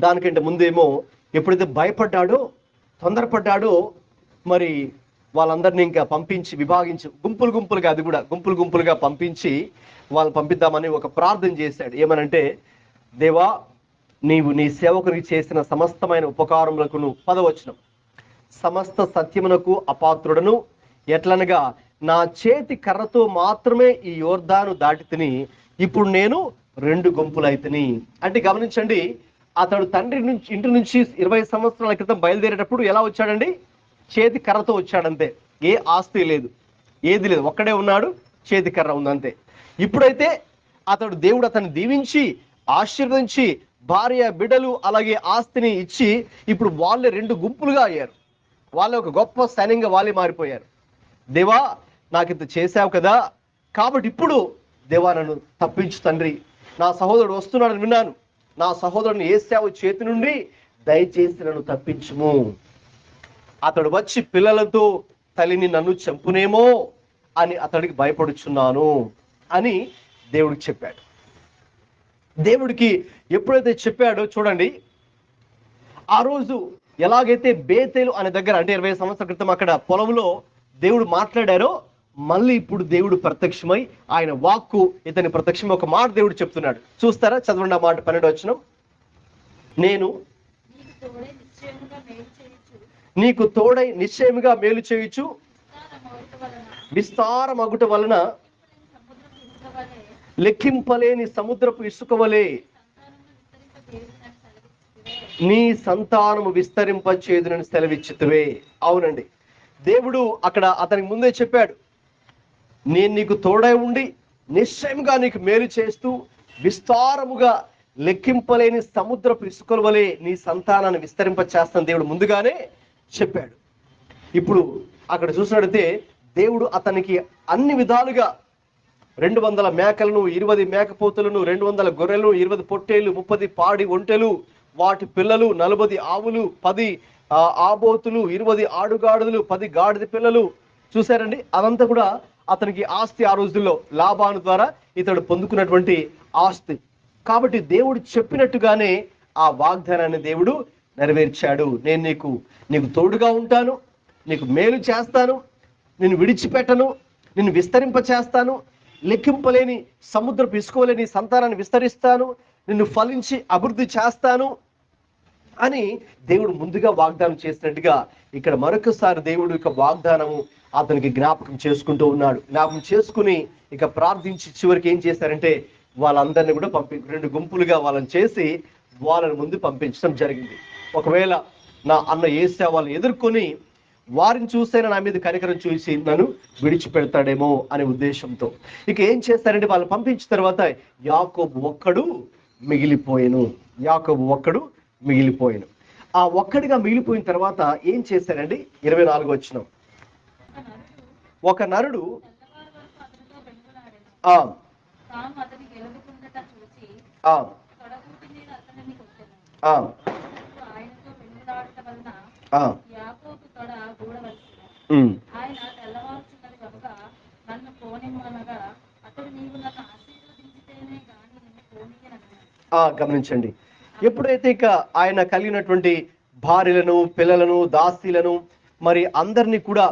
Speaker 2: దానికంటే ముందేమో ఎప్పుడైతే భయపడ్డాడో తొందరపడ్డాడో మరి వాళ్ళందరినీ ఇంకా పంపించి విభాగించి గుంపులుగా అది కూడా గుంపులుగా పంపించి వాళ్ళని పంపిద్దామని ఒక ప్రార్థన చేశాడు. ఏమనంటే, దేవా నీవు నీ సేవకునికి చేసిన సమస్తమైన ఉపకారములకు 10వ వచనం, సమస్త సత్యమునకు అపాత్రుడను, ఎట్లనగా నా చేతి కర్రతో మాత్రమే ఈ యోర్దాను దాటి తిని ఇప్పుడు నేను 2 గుంపులైతిని. అంటే గమనించండి, అతడు తండ్రి ఇంటి నుంచి 20 సంవత్సరాల క్రితం బయలుదేరేటప్పుడు ఎలా వచ్చాడండి, చేతి కర్రతో వచ్చాడంతే, ఏ ఆస్తి లేదు, ఏది లేదు, ఒక్కడే ఉన్నాడు, చేతి కర్ర ఉందంతే. ఇప్పుడైతే అతడు దేవుడు అతన్ని దీవించి ఆశీర్వదించి భార్య బిడ్డలు అలాగే ఆస్తిని ఇచ్చి ఇప్పుడు వాళ్ళే 2 గుంపులుగా అయ్యారు. వాళ్ళే ఒక గొప్ప సైన్యంగా వాళ్ళే మారిపోయారు. దేవా నాకు ఇంత చేశావు కదా, కాబట్టి ఇప్పుడు దేవా నన్ను తప్పించు తండ్రి, నా సహోదరుడు వస్తున్నాడని విన్నాను, నా సహోదరుని ఏశావు చేతి నుండి దయచేసి నన్ను తప్పించుము, అతడు వచ్చి పిల్లలతో తల్లిని నన్ను చంపునేమో అని అతడికి భయపడుచున్నాను అని దేవుడికి చెప్పాడు. దేవుడికి ఎప్పుడైతే చెప్పాడో చూడండి, ఆ రోజు ఎలాగైతే బేతేలు అనే దగ్గర అంటే 20 సంవత్సరాల క్రితం అక్కడ పొలంలో దేవుడు మళ్ళీ ఇప్పుడు దేవుడు ప్రత్యక్షమై ఆయన వాక్కు ఇతని ప్రత్యక్షమై ఒక మాట దేవుడు చెప్తున్నాడు. చూస్తారా? చదవండి ఆ మాట 12వ వచనం. నేను నీకు తోడై నిశ్చయముగా మేలు చేయుచు విస్తారమగుట వలన లెక్కింపలేని సముద్రపు ఇసుక వలె నీ సంతానము విస్తరింపచేయుదునని సెలవిచ్చితివే. అవునండి, దేవుడు అక్కడ అతనికి ముందే చెప్పాడు, నేను నీకు తోడై ఉండి నిశ్చయంగా నీకు మేలు చేస్తూ విస్తారముగా లెక్కింపలేని సముద్రపు ఇసుకల వలె నీ సంతానాన్ని విస్తరింప చేస్తాను దేవుడు ముందుగానే చెప్పాడు. ఇప్పుడు అక్కడ చూసినట్లయితే దేవుడు అతనికి అన్ని విధాలుగా 200 మేకలను, 20 మేకపోతులను, 200 గొర్రెలను, 20 పొట్టేళ్లు, 30 పాడి ఒంటెలు, వాటి పిల్లలు, 40 ఆవులు, 10 ఆబోతులు, 20 ఆడుగాడులు, 10 గాడిద పిల్లలు. చూశారండి, అదంతా కూడా అతనికి ఆస్తి. ఆ రోజుల్లో లాబాను ద్వారా ఇతడు పొందుకున్నటువంటి ఆస్తి. కాబట్టి దేవుడు చెప్పినట్టుగానే ఆ వాగ్దానాన్ని దేవుడు నెరవేర్చాడు. నేను నీకు తోడుగా ఉంటాను, నీకు మేలు చేస్తాను, నిన్ను విడిచిపెట్టను, నిన్ను విస్తరింప చేస్తాను, లెక్కింపలేని సముద్రపు ఇసుకలేని సంతానాన్ని విస్తరిస్తాను, నిన్ను ఫలించి అభివృద్ధి చేస్తాను అని దేవుడు ముందుగా వాగ్దానం చేసినట్టుగా ఇక్కడ మరొకసారి దేవుడు యొక్క వాగ్దానము అతనికి జ్ఞాపకం చేసుకుంటూ ఉన్నాడు. జ్ఞాపకం చేసుకుని ఇక ప్రార్థించి చివరికి ఏం చేశారంటే వాళ్ళందరినీ కూడా 2 గుంపులుగా వాళ్ళని చేసి వాళ్ళని ముందు పంపించడం జరిగింది. ఒకవేళ నా అన్న ఏసా వాళ్ళని ఎదుర్కొని వారిని చూసైనా నా మీద కనికరం చూసి నన్ను విడిచిపెడతాడేమో అనే ఉద్దేశంతో ఇక ఏం చేస్తారంటే వాళ్ళు పంపించిన తర్వాత యాకోబు ఒక్కడు మిగిలిపోయాను. ఆ ఒక్కడిగా మిగిలిపోయిన తర్వాత ఏం చేశారండి? 24వ వచనం. ఒక నరుడు గమనించండి, ఎప్పుడైతే ఇక ఆయన కలిగినటువంటి భార్యలను, పిల్లలను, దాసీలను మరి అందరినీ కూడా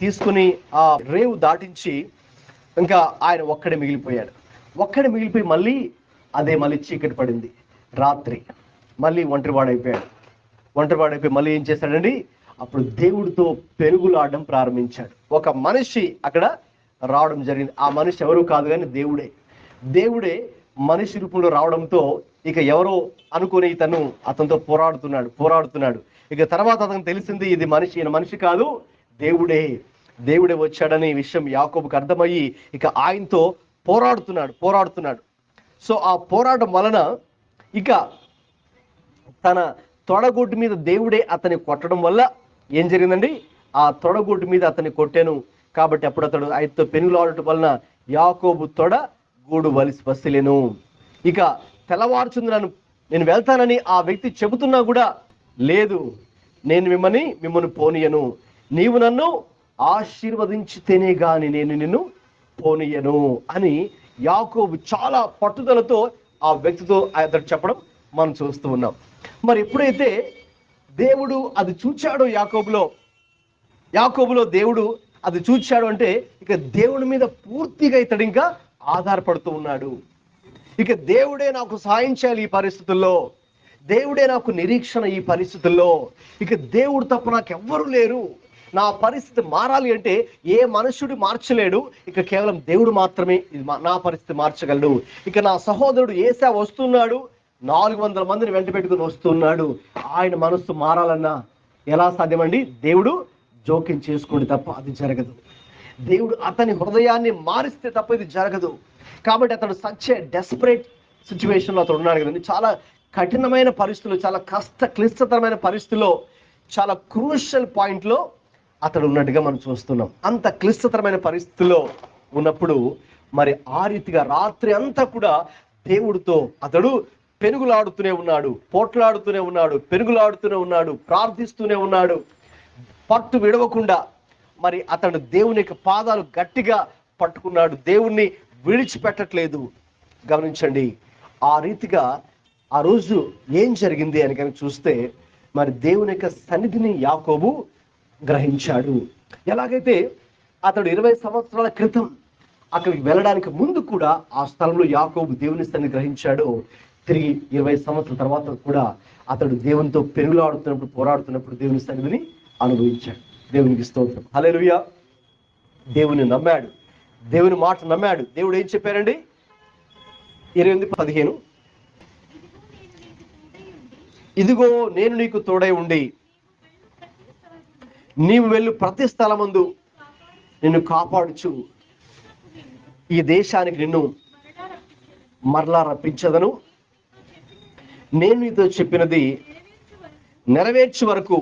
Speaker 2: తీసుకుని ఆ రేవు దాటించి ఇంకా ఆయన ఒక్కడే మిగిలిపోయి మళ్ళీ చీకటి పడింది. రాత్రి మళ్ళీ ఒంటరివాడైపోయి మళ్ళీ ఏం చేశాడండి? అప్పుడు దేవుడితో పెరుగులాడడం ప్రారంభించాడు. ఒక మనిషి అక్కడ రావడం జరిగింది. ఆ మనిషి ఎవరు కాదు కానీ దేవుడే మనిషి రూపంలో రావడంతో ఇక ఎవరో అనుకుని అతనితో పోరాడుతున్నాడు. ఇక తర్వాత అతనికి తెలిసింది ఈయన మనిషి కాదు, దేవుడే వచ్చాడనే విషయం యాకోబుకు అర్థమయ్యి ఇక ఆయనతో పోరాడుతున్నాడు. సో ఆ పోరాటం వలన ఇక తన తొడగొడ్డు మీద దేవుడే అతన్ని కొట్టడం వల్ల ఏం జరిగిందండి? ఆ తొడగొడ్డు మీద అతన్ని కొట్టాను. కాబట్టి అప్పుడు అతడు ఆయనతో పెనుగులాడటం వలన యాకోబు తొడ గూడు వసిలేను. ఇక తెల్లవారుచుంది నేను వెళ్తానని ఆ వ్యక్తి చెబుతున్నా కూడా, లేదు, నేను మిమ్మల్ని పోనీయను, నీవు నన్ను ఆశీర్వదించితేనే గాని నేను నిన్ను పోనీయను అని యాకోబు చాలా పట్టుదలతో ఆ వ్యక్తితో అతడు చెప్పడం మనం చూస్తూ ఉన్నాం. మరి ఎప్పుడైతే దేవుడు అది చూచాడో యాకోబులో దేవుడు అది చూచాడు అంటే ఇక దేవుడి మీద పూర్తిగా ఇతడు ఇంకా ఆధారపడుతూ ఉన్నాడు. ఇక దేవుడే నాకు సాయం చేయాలి ఈ పరిస్థితుల్లో, దేవుడే నాకు నిరీక్షణ ఈ పరిస్థితుల్లో, ఇక దేవుడు తప్ప నాకు ఎవ్వరూ లేరు, నా పరిస్థితి మారాలి అంటే ఏ మనుషుడు మార్చలేడు, ఇక కేవలం దేవుడు మాత్రమే నా పరిస్థితి మార్చగలడు. ఇక నా సహోదరుడు ఏసా వస్తున్నాడు, 400 మందిని వెంట పెట్టుకుని వస్తున్నాడు, ఆయన మనస్సు మారాలన్నా ఎలా సాధ్యమండి? దేవుడు జోక్యం చేసుకోండి తప్ప అది జరగదు. దేవుడు అతని హృదయాన్ని మారిస్తే తప్ప ఇది జరగదు. కాబట్టి అతడు డెస్పరేట్ సిచ్యువేషన్లో అతడు ఉన్నాడు కదండి. చాలా కఠినమైన పరిస్థితులు, చాలా క్లిష్టతరమైన పరిస్థితుల్లో, చాలా క్రూషియల్ పాయింట్లో అతడు ఉన్నట్టుగా మనం చూస్తున్నాం. అంత క్లిష్టతరమైన పరిస్థితుల్లో ఉన్నప్పుడు మరి ఆ రీతిగా రాత్రి అంతా కూడా దేవుడితో అతడు పెనుగులాడుతూనే ఉన్నాడు, పోట్లాడుతూనే ఉన్నాడు, పెనుగులాడుతూనే ఉన్నాడు, ప్రార్థిస్తూనే ఉన్నాడు, పట్టు విడవకుండా. మరి అతడు దేవుని యొక్క పాదాలు గట్టిగా పట్టుకున్నాడు, దేవుణ్ణి విడిచిపెట్టట్లేదు. గమనించండి, ఆ రీతిగా ఆ రోజు ఏం జరిగింది అని కనుక చూస్తే మరి దేవుని యొక్క సన్నిధిని యాకోబు గ్రహించాడు. ఎలాగైతే అతడు 20 సంవత్సరాల క్రితం అక్కడికి వెళ్ళడానికి ముందు కూడా ఆ స్థలంలో యాకోబు దేవుని స్థాన్ని గ్రహించాడు. తిరిగి 20 సంవత్సరాల తర్వాత కూడా అతడు దేవునితో పెరుగులాడుతున్నప్పుడు, పోరాడుతున్నప్పుడు దేవుని సన్నిధిని అనుభవించాడు. దేవునికి స్తోత్రం. హల్లెలూయా. దేవుని నమ్మాడు, దేవుని మాట నమ్మాడు. దేవుడు ఏం చెప్పారండి? 28:15, ఇదిగో నేను నీకు తోడై ఉండి నీవు వెళ్ళు ప్రతి స్థలమందు నిన్ను కాపాడుచు ఈ దేశానికి నిన్ను మరలా రప్పించదను. నేను నీతో చెప్పినది నెరవేర్చే వరకు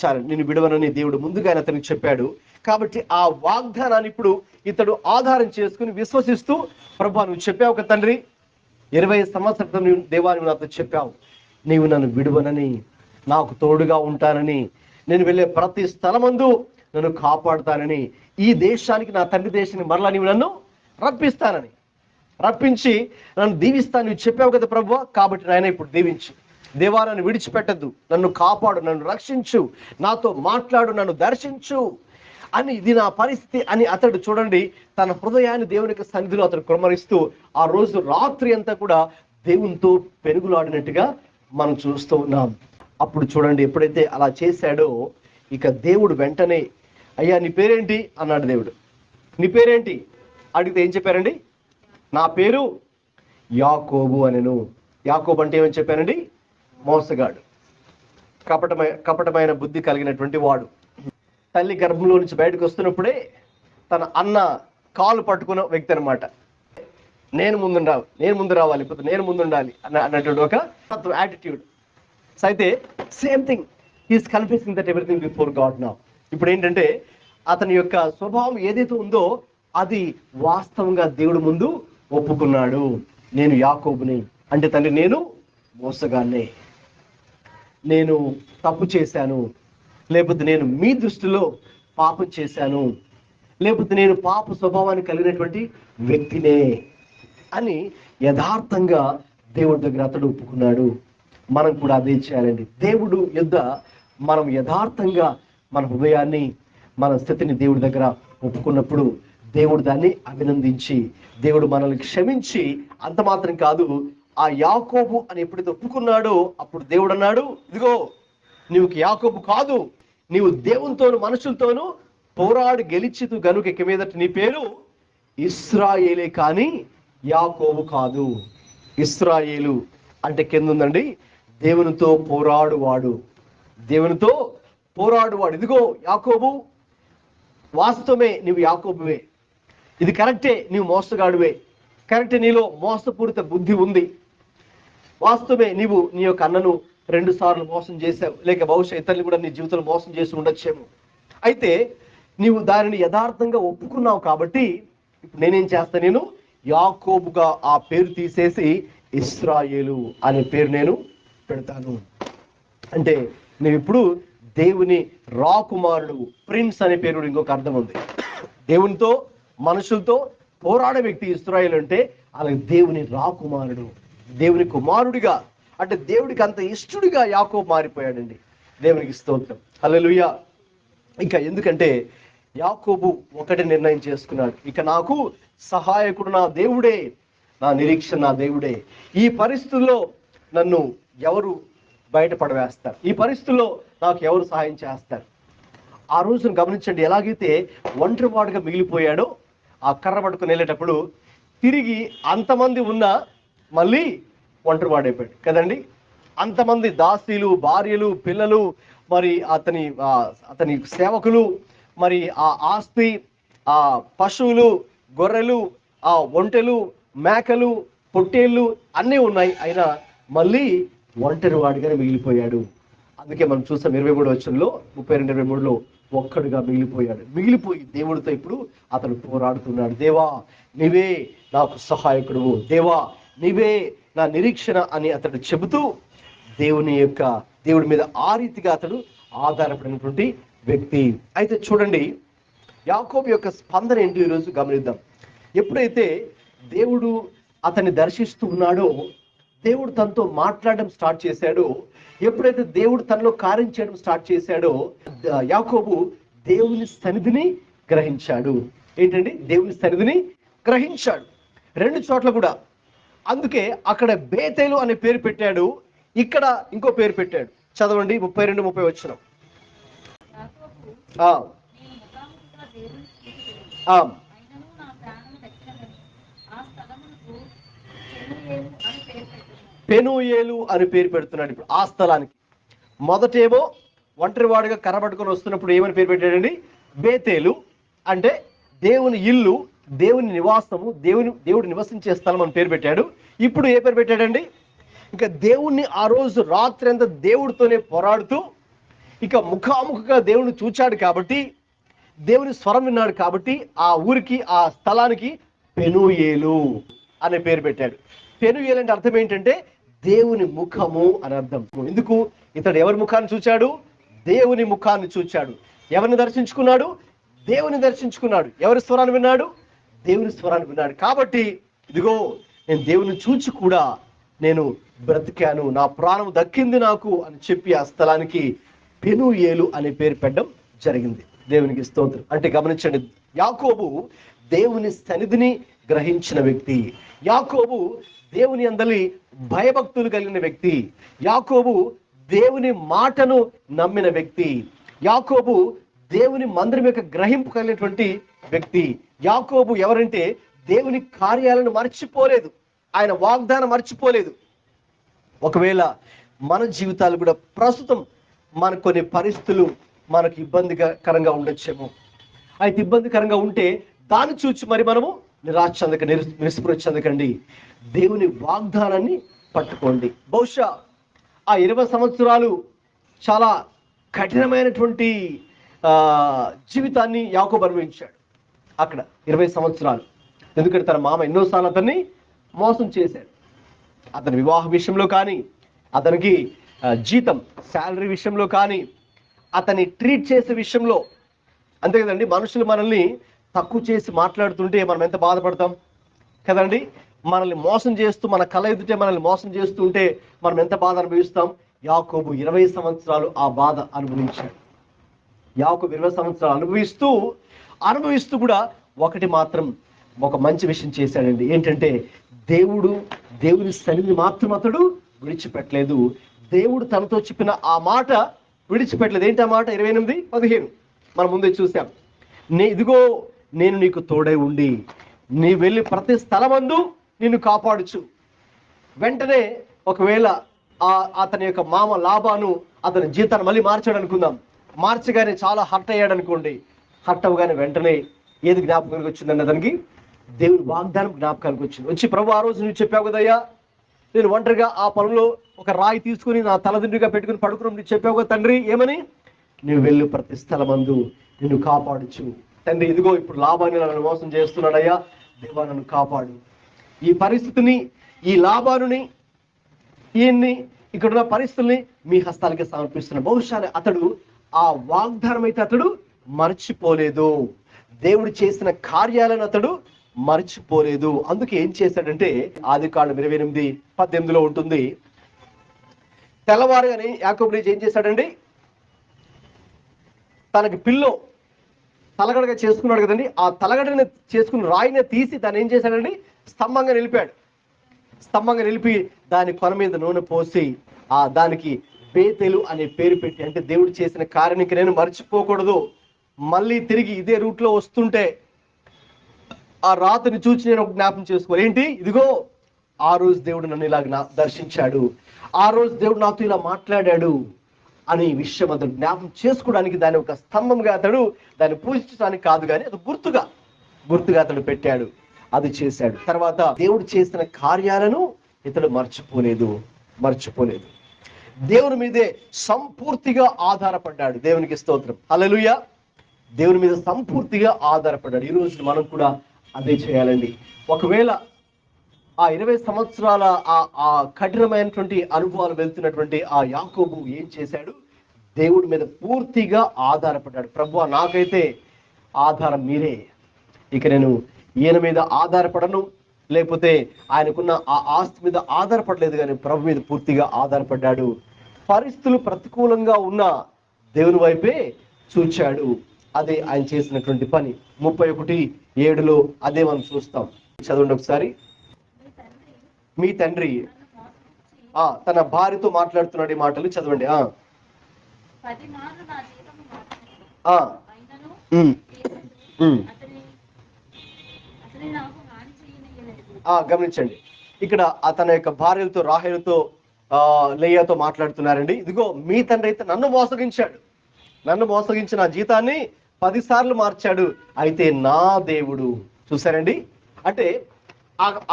Speaker 2: చాలు నిన్ను విడవనని దేవుడు ముందుగానే అతనికి చెప్పాడు. కాబట్టి ఆ వాగ్దానాన్ని ఇప్పుడు ఇతడు ఆధారం చేసుకుని విశ్వసిస్తూ, ప్రభువా నువ్వు చెప్పావు ఒక తండ్రి, 20 సంవత్సరాల క్రితం నువ్వు దేవాన్ని నాతో చెప్పావు, నీవు నన్ను విడువనని, నాకు తోడుగా ఉంటానని, నేను వెళ్ళే ప్రతి స్థలమందు నన్ను కాపాడుతానని, ఈ దేశానికి, నా తండ్రి దేశానికి మరలా నీవు నన్ను రప్పిస్తానని, రప్పించి నన్ను దీవిస్తాను నువ్వు చెప్పావు కదా ప్రభువా, కాబట్టి నాయన ఇప్పుడు దీవించు. దేవా నన్ను విడిచిపెట్టద్దు, నన్ను కాపాడు, నన్ను రక్షించు, నాతో మాట్లాడు, నన్ను దర్శించు అని, ఇది నా పరిస్థితి అని అతడు చూడండి తన హృదయాన్ని దేవుని యొక్క సన్నిధిలో అతడు కుమ్మరిస్తూ ఆ రోజు రాత్రి అంతా కూడా దేవునితో పెరుగులాడినట్టుగా మనం చూస్తూ ఉన్నాం. అప్పుడు చూడండి ఎప్పుడైతే అలా చేశాడో ఇక దేవుడు వెంటనే, అయ్యా నీ పేరేంటి అన్నాడు దేవుడు. నీ పేరేంటి అడిగితే ఏం చెప్పారండి? నా పేరు యాకోబు అనెను. యాకోబు అంటే ఏమని చెప్పారండి? మోసగాడు, కపటమైన బుద్ధి కలిగినటువంటి వాడు. తల్లి గర్భంలో నుంచి బయటకు వస్తున్నప్పుడే తన అన్న కాలు పట్టుకున్న వ్యక్తి అనమాట. నేను ముందు రావాలి, ఇప్పుడు నేను ముందుండాలి అన్నటువంటి ఒక యాటిట్యూడ్. సో అయితే same thing he's confessing that everything before God now. ఇప్పుడు ఏంటంటే అతని యొక్క స్వభావం ఏదైతే ఉందో అది వాస్తవంగా దేవుడు ముందు ఒప్పుకున్నాడు. నేను యాకోబుని, అంటే తండ్రి నేను మోసగాన్నే, నేను తప్పు చేశాను, లేకపోతే నేను మీ దృష్టిలో పాపం చేశాను, లేకపోతే నేను పాప స్వభావాన్ని కలిగినటువంటి వ్యక్తినే అని యథార్థంగా దేవుడి దగ్గర అతడు ఒప్పుకున్నాడు. మనం కూడా అదే చేయాలండి. దేవుడు యొద్ద మనం యథార్థంగా మన హృదయాన్ని, మన స్థితిని దేవుడి దగ్గర ఒప్పుకున్నప్పుడు దేవుడు దాన్ని అభినందించి, దేవుడు మనల్ని క్షమించి, అంత మాత్రం కాదు, ఆ యాకోబు అని ఎప్పుడైతే ఒప్పుకున్నాడో అప్పుడు దేవుడు అన్నాడు, ఇదిగో నీవు యాకోబు కాదు, నీవు దేవునితోను మనుషులతోనూ పోరాడి గెలిచితు గనుక ఇక మీదట నీ పేరు ఇశ్రాయేలే కానీ యాకోబు కాదు. ఇశ్రాయేలు అంటే కింద ఉందండి, దేవునితో పోరాడువాడు, దేవునితో పోరాడువాడు. ఇదిగో యాకోబు, వాస్తవమే నీవు యాకోబువే, ఇది కరెక్టే, నీవు మోసగాడువే, కరెక్టే, నీలో మోసపూరిత బుద్ధి ఉంది, వాస్తవమే నీవు నీ యొక్క అన్నను 2 సార్లు మోసం చేశావు, లేక బహుశా ఇతరులు కూడా నీ జీవితంలో మోసం చేసి ఉండొచ్చేమో. అయితే నీవు దానిని యథార్థంగా ఒప్పుకున్నావు కాబట్టి ఇప్పుడు నేనేం చేస్తా, నేను యాకోబుగా ఆ పేరు తీసేసి ఇశ్రాయేలు అనే పేరు నేను పెడతాను. అంటే నువ్వు ఇప్పుడు దేవుని రాకుమారుడు, ప్రిన్స్ అనే పేరు ఇంకొక అర్థం ఉంది. దేవునితో మనుషులతో పోరాడే వ్యక్తి ఇశ్రాయేలు అంటే, అలాగే దేవుని రాకుమారుడు, దేవుని కుమారుడిగా, అంటే దేవుడికి అంత ఇష్టడిగా యాకోబు మారిపోయాడండి. దేవునికి స్తోత్రం, హల్లెలూయా. ఇంకా ఎందుకంటే యాకోబు ఒకటి నిర్ణయం చేసుకున్నాడు, ఇక నాకు సహాయకుడు నా దేవుడే, నా నిరీక్షణ నా దేవుడే. ఈ పరిస్థితుల్లో నన్ను ఎవరు బయటపడవేస్తారు, ఈ పరిస్థితుల్లో నాకు ఎవరు సహాయం చేస్తారు. ఆ రోజును గమనించండి, ఎలాగైతే ఒంటరివాడుగా మిగిలిపోయాడో ఆ కర్ర పట్టుకుని వెళ్ళేటప్పుడు తిరిగి అంతమంది ఉన్నా మళ్ళీ ఒంటరివాడైపోయాడు కదండి. అంతమంది దాసీలు, భార్యలు, పిల్లలు, మరి అతని సేవకులు, మరి ఆ ఆస్తి, ఆ పశువులు, గొర్రెలు, ఆ ఒంటెలు, మేకలు, పొట్టేళ్ళు అన్నీ ఉన్నాయి, అయినా మళ్ళీ ఒంటరివాడిగానే మిగిలిపోయాడు. అందుకే మనం చూసాం 23వ వచనంలో, 32-23లో ఒక్కడుగా మిగిలిపోయాడు. మిగిలిపోయి దేవుడితో ఇప్పుడు అతను పోరాడుతున్నాడు. దేవా నీవే నాకు సహాయకుడు, దేవా నీవే నా నిరీక్షణ అని అతడు చెబుతూ దేవుడి మీద ఆ రీతిగా అతడు ఆధారపడినటువంటి వ్యక్తి. అయితే చూడండి యాకోబు యొక్క స్పందన ఏంటి ఈరోజు గమనిద్దాం. ఎప్పుడైతే దేవుడు అతన్ని దర్శిస్తూ ఉన్నాడో, దేవుడు తనతో మాట్లాడడం స్టార్ట్ చేశాడో, ఎప్పుడైతే దేవుడు తనలో కార్యం చేయడం స్టార్ట్ చేశాడో, యాకోబు దేవుని సన్నిధిని గ్రహించాడు. ఏంటండి? దేవుని సన్నిధిని గ్రహించాడు. 2 చోట్ల కూడా. అందుకే అక్కడ బేతేలు అనే పేరు పెట్టాడు, ఇక్కడ ఇంకో పేరు పెట్టాడు. చదవండి 32, 30 వచనం. పెనూయేలు అని పేరు పెడుతున్నాడు ఇప్పుడు ఆ స్థలానికి. మొదటేమో ఒంటరివాడుగా కర్రబట్టుకొని వస్తున్నప్పుడు ఏమని పేరు పెట్టాడండి? బేతేలు అంటే దేవుని ఇల్లు, దేవుని నివాసము, దేవుడు నివసించే స్థలం అని పేరు పెట్టాడు. ఇప్పుడు ఏ పేరు పెట్టాడండి? ఇంకా దేవుణ్ణి ఆ రోజు రాత్రి అంతా దేవుడితోనే పోరాడుతూ ఇక ముఖాముఖిగా దేవుని చూచాడు కాబట్టి, దేవుని స్వరం విన్నాడు కాబట్టి ఆ ఊరికి, ఆ స్థలానికి పెనూయేలు అనే పేరు పెట్టాడు. పెనూయేలు అంటే అర్థం ఏంటంటే దేవుని ముఖము అని అర్థం. ఎందుకు? ఇతడు ఎవరి ముఖాన్ని చూచాడు? దేవుని ముఖాన్ని చూచాడు. ఎవరిని దర్శించుకున్నాడు? దేవుని దర్శించుకున్నాడు. ఎవరి స్వరాన్ని విన్నాడు? దేవుని స్వరాన్ని విన్నాడు. కాబట్టి ఇదిగో నేను దేవుని చూచి కూడా నేను బ్రతికాను, నా ప్రాణం దక్కింది నాకు అని చెప్పి ఆ స్థలానికి పెనూయేలు అనే పేరు పెట్టడం జరిగింది. దేవునికి స్తోత్రం. అంటే గమనించండి, యాకోబు దేవుని సన్నిధిని గ్రహించిన వ్యక్తి. యాకోబు దేవుని అందలి భయభక్తులు కలిగిన వ్యక్తి. యాకోబు దేవుని మాటను నమ్మిన వ్యక్తి. యాకోబు దేవుని మందిరం యొక్క గ్రహింపు కలిగినటువంటి వ్యక్తి. యాకోబు ఎవరంటే దేవుని కార్యాలను మర్చిపోలేదు, ఆయన వాగ్దానం మర్చిపోలేదు. ఒకవేళ మన జీవితాలు కూడా ప్రస్తుతం మనకు కొన్ని పరిస్థితులు మనకు ఇబ్బందికరంగా ఉండొచ్చేమో. అయితే ఇబ్బందికరంగా ఉంటే దాన్ని చూచి మరి మనము నిరాశ చెందక, నిస్పృహ చెందకండి. దేవుని వాగ్దానాన్ని పట్టుకోండి. బహుశా ఆ 20 సంవత్సరాలు చాలా కఠినమైనటువంటి జీవితాన్ని యాకోబు అనుభవించాడు అక్కడ 20 సంవత్సరాలు. ఎందుకంటే తన మామ ఎన్నోసార్లు అతన్ని మోసం చేశాడు. అతని వివాహ విషయంలో కానీ, అతనికి జీతం శాలరీ విషయంలో కానీ, అతన్ని ట్రీట్ చేసే విషయంలో. అంతే కదండి, మనుషులు మనల్ని తక్కువ చేసి మాట్లాడుతుంటే మనం ఎంత బాధపడతాం కదండి. మనల్ని మోసం చేస్తూ, మన కళ ఎదుటే మనల్ని మోసం చేస్తుంటే మనం ఎంత బాధ అనుభవిస్తాం. యాకోబు 20 సంవత్సరాలు ఆ బాధ అనుభవించాడు. యాకోబు 20 సంవత్సరాలు అనుభవిస్తూ కూడా ఒకటి మాత్రం, ఒక మంచి విషయం చేశాడండి. ఏంటంటే దేవుని సన్నిధిని మాత్రం అతడు విడిచిపెట్టలేదు. దేవుడు తనతో చెప్పిన ఆ మాట విడిచిపెట్టలేదు. ఏంటి ఆ మాట? 28-15 మనం ముందే చూసాం. ఇదిగో నేను నీకు తోడై ఉండి నీ వెళ్ళి ప్రతి స్థలమందు నిన్ను కాపాడుచు. వెంటనే ఒకవేళ అతని యొక్క మామ లాబాను అతని జీతాన్ని మళ్ళీ మార్చాడు అనుకుందాం. మార్చగానే చాలా హర్ట్ అయ్యాడు అనుకోండి. హర్ట్ అవ్వగానే వెంటనే ఏది జ్ఞాపకానికి వచ్చిందండి? అతనికి దేవుని వాగ్దానం జ్ఞాపకానికి వచ్చింది. వచ్చి, ప్రభు ఆ రోజు నువ్వు చెప్పావు కదయ్యా, నేను ఒంటరిగా ఆ పొలంలో ఒక రాయి తీసుకుని నా తలదిండుగా పెట్టుకుని పడుకుని నువ్వు చెప్పావు కదా తండ్రి, ఏమని? నువ్వు వెళ్ళు ప్రతి స్థలమందు నిన్ను కాపాడుచు. తండ్రి ఇదిగో ఇప్పుడు లాభాన్ని నన్ను మోసం చేస్తున్నాడయ్యా, దేవా నన్ను కాపాడు. ఈ పరిస్థితిని, ఈ లాభాన్ని, ఈయన్ని, ఇక్కడున్న పరిస్థితుల్ని మీ హస్తాలకి సమర్పిస్తున్న. బహుశా అతడు ఆ వాగ్దానం అయితే అతడు మర్చిపోలేదు. దేవుడు చేసిన కార్యాలను అతడు మర్చిపోలేదు. అందుకే ఏం చేశాడంటే ఆదికాండం 28-18 ఉంటుంది. తెల్లవారుగానే యాకోబు ఏం చేశాడండి? తనకి పిల్లో తలగడగా చేసుకున్నాడు కదండి, ఆ తలగడని చేసుకున్న రాయిని తీసి దాన్ని ఏం చేశాడండి? స్తంభంగా నిలిపాడు. స్తంభంగా నిలిపి దాని కొన మీద నూనె పోసి దానికి బేతేలు అనే పేరు పెట్టి, అంటే దేవుడు చేసిన కార్యానికి నేను మర్చిపోకూడదు, మళ్ళీ తిరిగి ఇదే రూట్లో వస్తుంటే ఆ రాత్రిని చూచి నేను ఒక జ్ఞాపం చేసుకోవాలి. ఏంటి? ఇదిగో ఆ రోజు దేవుడు నన్ను ఇలాగ దర్శించాడు, ఆ రోజు దేవుడు నాతో ఇలా మాట్లాడాడు అనే విషయం అతడు జ్ఞాపం చేసుకోవడానికి దాన్ని ఒక స్తంభంగా అతడు దాన్ని పూజించడానికి కాదు కానీ అది గుర్తుగా అతడు పెట్టాడు. అది చేశాడు. తర్వాత దేవుడు చేసిన కార్యాలను ఇతడు మర్చిపోలేదు. దేవుని మీదే సంపూర్తిగా ఆధారపడ్డాడు. దేవునికి స్తోత్రం, హల్లెలూయా. దేవుని మీద సంపూర్తిగా ఆధారపడ్డాడు. ఈ రోజు మనం కూడా అదే చేయాలండి. ఒకవేళ ఆ 20 సంవత్సరాల ఆ కఠినమైనటువంటి అనుభవాలు వెళ్తున్నటువంటి ఆ యాకోబు ఏం చేశాడు? దేవుడి మీద పూర్తిగా ఆధారపడ్డాడు. ప్రభువా, నాకైతే ఆధారం మీరే, ఇక నేను ఈయన మీద ఆధారపడను, లేకపోతే ఆయనకున్న ఆ ఆస్తి మీద ఆధారపడలేదు, కానీ ప్రభు మీద పూర్తిగా ఆధారపడ్డాడు. పరిస్థితులు ప్రతికూలంగా ఉన్న దేవుని వైపే చూచాడు. అదే ఆయన చేసినటువంటి పని. 31:7 అదే మనం చూస్తాం. చదవండి ఒకసారి. మీ తండ్రి తన భార్యతో మాట్లాడుతున్నాడు ఈ మాటలు. చదవండి. గమనించండి, ఇక్కడ తన యొక్క భార్యలతో, రాహేలుతో, లేయాతో మాట్లాడుతున్నారండి. ఇదిగో మీ తండ్రి అయితే నన్ను మోసగించి నా జీతాన్ని 10 సార్లు మార్చాడు, అయితే నా దేవుడు. చూసారండి, అంటే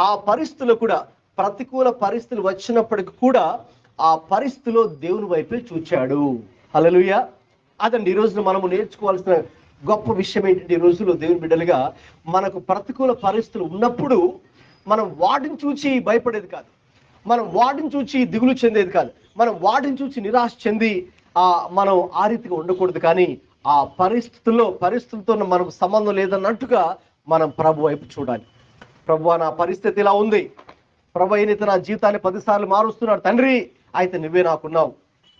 Speaker 2: ఆ పరిస్థితుల్లో కూడా, ప్రతికూల పరిస్థితులు వచ్చినప్పటికి కూడా ఆ పరిస్థితిలో దేవుని వైపే చూచాడు. హల్లెలూయా. అదండి ఈ రోజున మనము నేర్చుకోవాల్సిన గొప్ప విషయం ఏంటంటే, ఈ రోజుల్లో దేవుని బిడ్డలుగా మనకు ప్రతికూల పరిస్థితులు ఉన్నప్పుడు మనం వాటిని చూచి భయపడేది కాదు, మనం వాటిని చూచి దిగులు చెందేది కాదు, మనం వాటిని చూచి నిరాశ చెంది మనం ఆ రీతిగా ఉండకూడదు. కానీ ఆ పరిస్థితులతో మనకు సంబంధం లేదన్నట్టుగా మనం ప్రభు వైపు చూడాలి. ప్రభువా, నా పరిస్థితి ఇలా ఉంది, ప్రభు అయినైతే నా జీవితాన్ని 10 సార్లు మారుస్తున్నాడు, తండ్రి అయితే నువ్వే నాకున్నావు,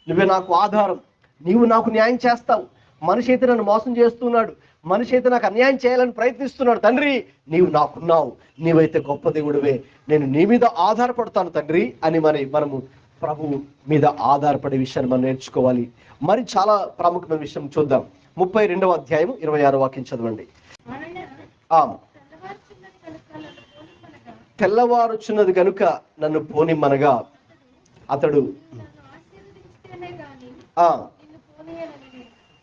Speaker 2: నువ్వే నాకు ఆధారం, నీవు నాకు న్యాయం చేస్తావు. మనిషి అయితే నన్ను మోసం చేస్తున్నాడు, మనిషి అయితే నాకు అన్యాయం చేయాలని ప్రయత్నిస్తున్నాడు, తండ్రి నీవు నాకున్నావు, నీవైతే గొప్ప దేవుడివే, నేను నీ మీద ఆధారపడతాను తండ్రి అని మనము ప్రభు మీద ఆధారపడే విషయాన్ని మనం నేర్చుకోవాలి. మరి చాలా ప్రాముఖ్యమైన విషయం చూద్దాం. 32వ అధ్యాయం 26వ వాక్యం చదవండి. తెల్లవారుచున్నది కనుక నన్ను పోనిమ్మనగా అతడు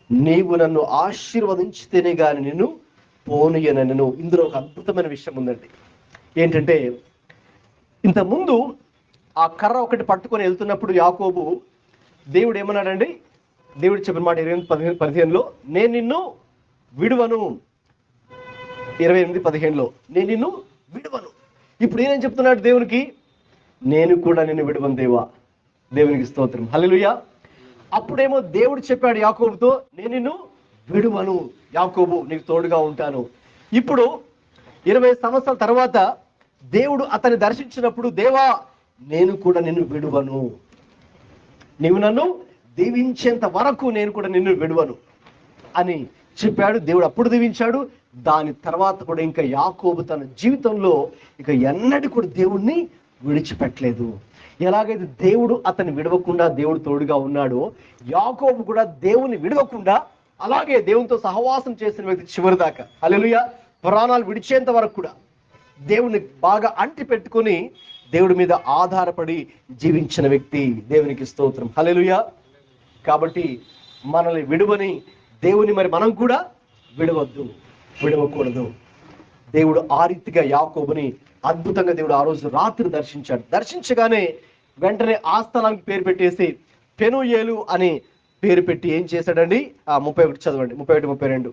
Speaker 2: నీవు నన్ను ఆశీర్వదించితేనే గాని నిన్ను పోనీయనను. ఇందులో ఒక అద్భుతమైన విషయం ఉందండి. ఏంటంటే, ఇంతకుముందు ఆ కర్ర ఒకటి పట్టుకొని వెళ్తున్నప్పుడు యాకోబు, దేవుడు ఏమన్నాడండి? దేవుడు చెప్పిన మాట 28:15లో, నేను నిన్ను విడువను. 28:15లో నేను నిన్ను విడువను. ఇప్పుడు ఏనేం చెప్తున్నాడు దేవునికి? నేను కూడా నిన్ను విడువను దేవా. దేవునికి స్తోత్రం, హల్లెలూయా. అప్పుడేమో దేవుడు చెప్పాడు యాకోబుతో, నేను నిన్ను విడువను యాకోబు, నీకు తోడుగా ఉంటాను. ఇప్పుడు 20 సంవత్సరాల తర్వాత దేవుడు అతన్ని దర్శించినప్పుడు, దేవా నేను కూడా నిన్ను విడువను, నీవు నన్ను దీవించేంత వరకు నేను కూడా నిన్ను విడువను అని చెప్పాడు. దేవుడు అప్పుడు దీవించాడు. దాని తర్వాత కూడా ఇంకా యాకోబు తన జీవితంలో ఇక ఎన్నడూ కూడా దేవుణ్ణి విడిచిపెట్టలేదు. ఎలాగైతే దేవుడు అతన్ని విడవకుండా దేవుడు తోడుగా ఉన్నాడో, యాకోబు కూడా దేవుని విడవకుండా అలాగే దేవునితో సహవాసం చేసిన వ్యక్తి చివరి దాకా, హల్లెలూయా, ప్రాణాలు విడిచేంత వరకు కూడా దేవుని బాగా అంటి పెట్టుకొని దేవుడి మీద ఆధారపడి జీవించిన వ్యక్తి. దేవునికి స్తోత్రం, హల్లెలూయా. కాబట్టి మనల్ని విడువని దేవుని మరి మనం కూడా విడవకూడదు. దేవుడు ఆ రీతిగా యాకోబుని అద్భుతంగా దేవుడు ఆ రోజు రాత్రి దర్శించాడు. దర్శించగానే వెంటనే ఆ స్థలానికి పేరు పెట్టేసి పెనూయేలు అని పేరు పెట్టి ఏం చేశాడండి? 31 చదవండి, 31-32.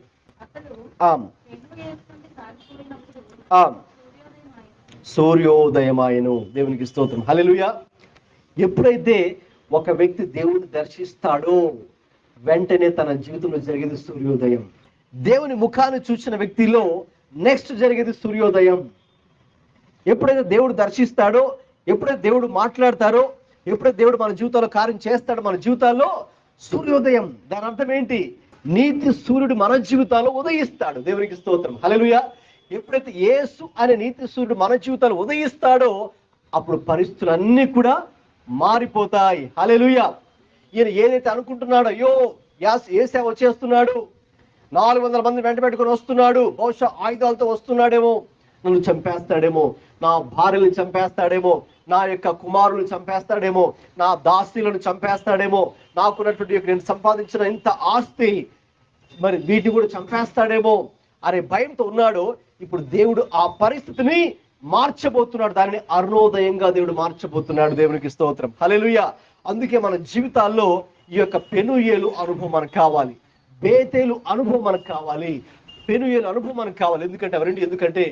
Speaker 2: సూర్యోదయమాయను. దేవునికి స్తోత్రం, హల్లెలూయా. ఎప్పుడైతే ఒక వ్యక్తి దేవుడిని దర్శిస్తాడో వెంటనే తన జీవితంలో జరిగేది సూర్యోదయం. దేవుని ముఖాన్ని చూసిన వ్యక్తిలో నెక్స్ట్ జరిగేది సూర్యోదయం. ఎప్పుడైతే దేవుడు దర్శిస్తాడో, ఎప్పుడైతే దేవుడు మాట్లాడతారో, ఎప్పుడైతే దేవుడు మన జీవితాల్లో కార్యం చేస్తాడో, మన జీవితాల్లో సూర్యోదయం. దాని అర్థం ఏంటి? నీతి సూర్యుడు మన జీవితాల్లో ఉదయిస్తాడు. దేవునికి స్తోత్రం, హల్లెలూయా. ఎప్పుడైతే యేసు అనే నీతి సూర్యుడు మన జీవితాలు ఉదయిస్తాడో అప్పుడు పరిస్థితులన్నీ కూడా మారిపోతాయి. హల్లెలూయా. ఈయన ఏదైతే అనుకుంటున్నాడో, అయ్యో యేసే వచ్చేస్తున్నాడు, 400 మంది వెంట పెట్టుకొని వస్తున్నాడు, బహుశా ఆయుధాలతో వస్తున్నాడేమో, నన్ను చంపేస్తాడేమో, నా భార్యలను చంపేస్తాడేమో, నా యొక్క కుమారులను చంపేస్తాడేమో, నా దాసీలను చంపేస్తాడేమో, నాకున్నటువంటి నేను సంపాదించిన ఇంత ఆస్తి మరి వీటిని కూడా చంపేస్తాడేమో అనే భయంతో ఉన్నాడు. ఇప్పుడు దేవుడు ఆ పరిస్థితిని మార్చబోతున్నాడు. దానిని అరుణోదయంగా దేవుడు మార్చబోతున్నాడు. దేవునికి స్తోత్రం, హల్లెలూయా. అందుకే మన జీవితాల్లో ఈ యొక్క పెనూయేలు అనుభవం మనకు కావాలి, బేతేలు అనుభవం మనకు కావాలి, పెనూయేలు అనుభవం మనకు కావాలి. ఎందుకంటే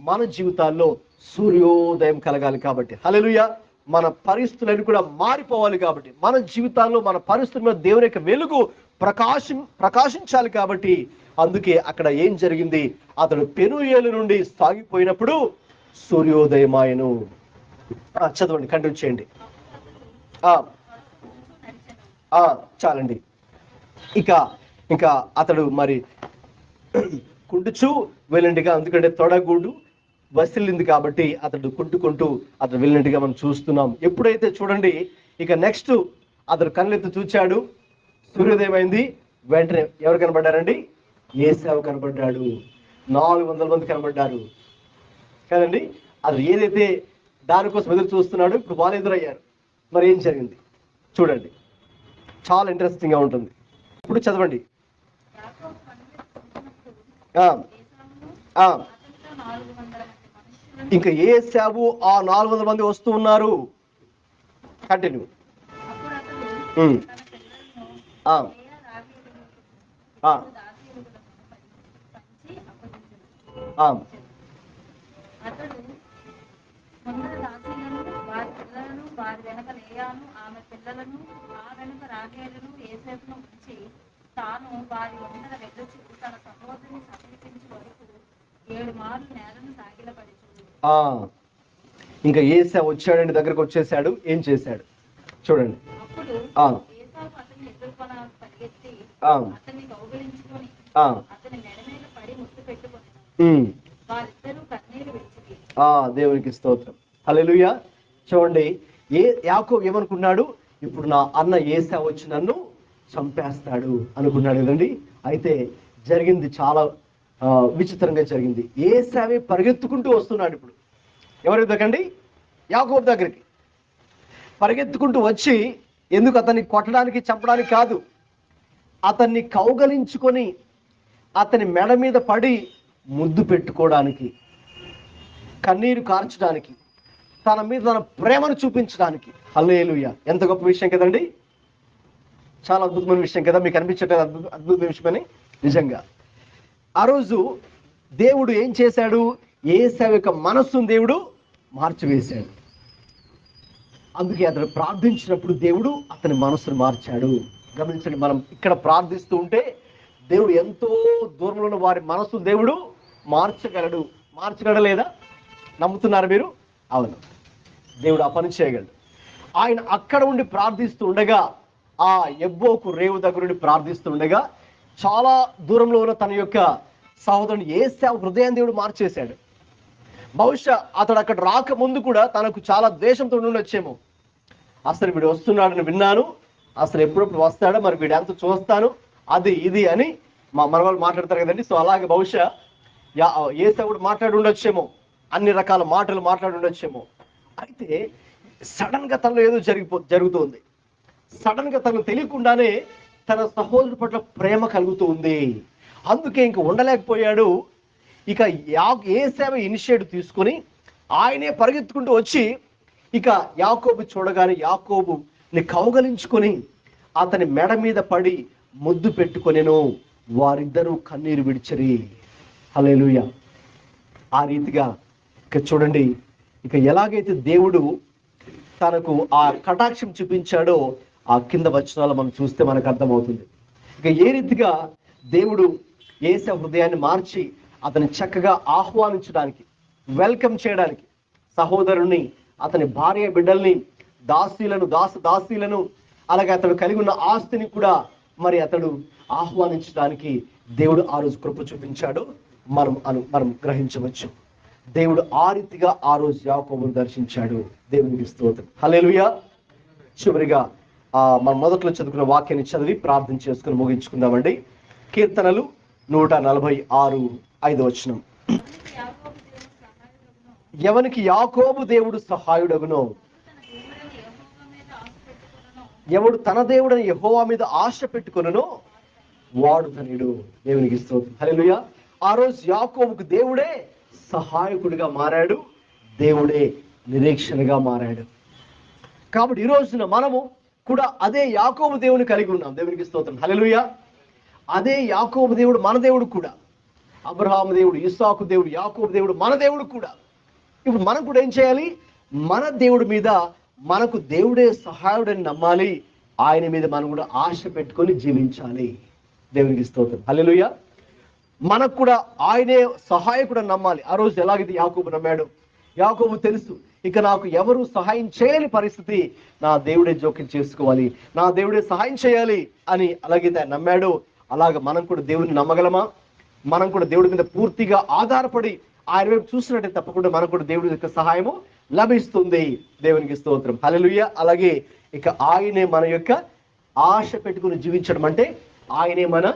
Speaker 2: మన జీవితాల్లో సూర్యోదయం కలగాలి కాబట్టి, హల్లెలూయా. మన పరిస్థితులన్నీ కూడా మారిపోవాలి కాబట్టి, మన జీవితాల్లో మన పరిస్థితుల మీద దేవుని యొక్క వెలుగు ప్రకాశించాలి కాబట్టి, అందుకే అక్కడ ఏం జరిగింది? అతడు పెనూయేలు నుండి సాగిపోయినప్పుడు సూర్యోదయమాయను. చదవండి, కంటిన్యూ చేయండి. చాలండి. ఇంకా అతడు మరి కుంటుచూ వెళ్ళినట్టుగా, ఎందుకంటే తొడగూడు వసిలింది కాబట్టి అతడు కుంటుకుంటూ అతడు వెళ్ళినట్టుగా మనం చూస్తున్నాం. ఎప్పుడైతే చూడండి ఇక నెక్స్ట్ అతడు కళ్ళెత్తి చూచాడు, సూర్యోదయం అయింది. వెంటనే ఎవరు కనబడ్డారండి? ఏశావు కనబడ్డాడు. 400 మంది కనబడ్డారు కదండి. అది ఏదైతే దానికోసం ఎదురు చూస్తున్నాడు, ఇప్పుడు వాళ్ళు ఎదురయ్యారు. మరి ఏం జరిగింది చూడండి, చాలా ఇంట్రెస్టింగ్ గా ఉంటుంది. ఇప్పుడు చదవండి. ఇంకా ఏశావు ఆ 400 మంది వస్తూ ఉన్నారు. కంటిన్యూ.
Speaker 3: అతడు ముందర దాసీలను, వారి పిల్లలను, వారి వెనక లేయాను ఆమె పిల్లలను, ఆ వెనుక రాహేలును యోసేపును ఉంచి తాను వారి ముందర వెళ్ళొచ్చు తన సహోదరిని సమీపించే వరకు 7 మార్లు నేలను సాగిలపడి.
Speaker 2: ఇంకా ఏశావు వచ్చాడండి, దగ్గరకు వచ్చేసాడు. ఏం చేశాడు చూడండి.
Speaker 3: అప్పుడు ఏశావు అతన్ని ఎదుర్కొన పరిగెత్తి అతన్ని కౌగిలించుకొని అతని మెడ మీద పడి ముద్దు పెట్టుకొని వారిద్దరూ కన్నీరు విడిచిరి.
Speaker 2: దేవునికి స్తోత్రం. హల్లెలూయా. చూడండి, యాకోబు ఏమనుకున్నాడు? ఇప్పుడు నా అన్న ఏశావు వచ్చి నన్ను చంపేస్తాడు అనుకున్నాడు కదండి. అయితే జరిగింది చాలా విచిత్రంగా జరిగింది. ఏశావే పరిగెత్తుకుంటూ వస్తున్నాడు. ఇప్పుడు ఎవరి దగ్గరండి? యాకోబు దగ్గరికి పరిగెత్తుకుంటూ వచ్చి, ఎందుకు అతన్ని కొట్టడానికి చంపడానికి కాదు, అతన్ని కౌగలించుకొని అతని మెడ మీద పడి ముద్దు పెట్టుకోవడానికి, కన్నీరు కార్చడానికి, తన మీద తన ప్రేమను చూపించడానికి. హల్లెలూయా. ఎంత గొప్ప విషయం కదండి. చాలా అద్భుతమైన విషయం కదా. మీకు అనిపించట్లేదు అద్భుతమైన విషయమని? నిజంగా ఆ రోజు దేవుడు ఏం చేశాడు? ఏశావు యొక్క మనస్సును దేవుడు మార్చివేశాడు. అందుకే అతను ప్రార్థించినప్పుడు దేవుడు అతని మనస్సును మార్చాడు. గమనించండి, మనం ఇక్కడ ప్రార్థిస్తూ ఉంటే దేవుడు ఎంతో దూరంలో ఉన్న వారి మనస్సును దేవుడు మార్చగలడా? నమ్ముతున్నారు మీరు? అవును, దేవుడు ఆ పని చేయగలడు. ఆయన అక్కడ ఉండి ప్రార్థిస్తూ ఉండగా, ఆ యబ్బోకు రేవు దగ్గర నుండి ప్రార్థిస్తూ ఉండగా, చాలా దూరంలో ఉన్న తన యొక్క సహోదరుని ఏశావు హృదయాన్ని దేవుడు మార్చేశాడు. బహుశా అతడు అక్కడ రాకముందు కూడా తనకు చాలా ద్వేషంతో ఉండొచ్చేమో. అసలు వీడు వస్తున్నాడని విన్నాను, అసలు ఎప్పుడెప్పుడు వస్తాడో, మరి వీడు ఎంత చూస్తాను, అది ఇది అని మన వాళ్ళు మాట్లాడతారు కదండి. సో అలాగే బహుశా ఏశావుడు మాట్లాడి ఉండొచ్చేమో, అన్ని రకాల మాటలు మాట్లాడి ఉండొచ్చేమో. అయితే సడన్ గా తనలో ఏదో జరుగుతుంది. సడన్ గా తనకు తెలియకుండానే తన సహోదరుడి పట్ల ప్రేమ కలుగుతూ ఉంది. అందుకే ఇంక ఉండలేకపోయాడు. ఇక ఏశావు ఇనిషియేటివ్ తీసుకొని ఆయనే పరిగెత్తుకుంటూ వచ్చి ఇక యాకోబు చూడగానే యాకోబుని కౌగలించుకొని అతని మెడ మీద పడి ముద్దు పెట్టుకొనెను. వారిద్దరూ కన్నీరు విడిచరి. హల్లెలూయా. ఆ రీతిగా ఇక చూడండి, ఇక ఎలాగైతే దేవుడు తనకు ఆ కటాక్షం చూపించాడో ఆ కింద వచనాలు మనం చూస్తే మనకు అర్థమవుతుంది. ఇక ఏ రీతిగా దేవుడు ఏశావు హృదయాన్ని మార్చి అతని చక్కగా ఆహ్వానించడానికి, వెల్కమ్ చేయడానికి, సహోదరుని, అతని భార్య బిడ్డల్ని, దాసీలను అలాగే అతడు కలిగి ఉన్న ఆస్తిని కూడా మరి అతడు ఆహ్వానించడానికి దేవుడు ఆ రోజు కృప చూపించాడు. మనం గ్రహించవచ్చు. దేవుడు ఆ రీతిగా ఆ రోజు యాకోబును దర్శించాడు. దేవునికి స్తోత్రం. హల్లెలూయా. చివరిగా మనం మొదట్లో చదువుకున్న వాక్యాన్ని చదివి ప్రార్థన చేసుకుని ముగించుకుందామండి. కీర్తనలు 146:5. ఎవనికి యాకోబు దేవుడు సహాయుడగునో, ఎవడు తన దేవుడని యెహోవా మీద ఆశ పెట్టుకొనునో వాడు ధన్యుడు. దేవునికి స్తోత్రం. హల్లెలూయా. ఆ రోజు యాకోబుకు దేవుడే సహాయకుడిగా మారాడు, దేవుడే నిరీక్షణగా మారాడు. కాబట్టి ఈ రోజున మనము కూడా అదే యాకోబు దేవుని కలిగి ఉన్నాం. దేవునికి స్తోత్రం. హల్లెలూయా. అదే యాకోబు దేవుడు మన దేవుడు కూడా. అబ్రహాము దేవుడు, ఇస్సాకు దేవుడు, యాకోబు దేవుడు మన దేవుడు కూడా. ఇప్పుడు మనం కూడా ఏం చేయాలి? మన దేవుడి మీద మనకు దేవుడే సహాయుడని నమ్మాలి. ఆయన మీద మనం కూడా ఆశ పెట్టుకొని జీవించాలి. దేవునికి స్తోత్రం. హల్లెలూయా. మనకు కూడా ఆయనే సహాయకుడని నమ్మాలి. ఆ రోజు ఎలాగైతే యాకోబు నమ్మాడు, యాకోబు తెలుసు ఇక నాకు ఎవరు సహాయం చేయని పరిస్థితి, నా దేవుడే జోక్యం చేసుకోవాలి, నా దేవుడే సహాయం చేయాలి అని అలాగైతే నమ్మాడు. అలాగ మనం కూడా దేవుని నమ్మగలమా? మనం కూడా దేవుడి మీద పూర్తిగా ఆధారపడి ఆయన వైపు చూసినట్టే తప్పకుండా మనకు కూడా దేవుడి యొక్క సహాయము లభిస్తుంది. దేవునికి స్తోత్రం, హల్లెలూయా. అలాగే ఇక ఆయనే మన యొక్క ఆశ పెట్టుకుని జీవించడం అంటే ఆయనే మన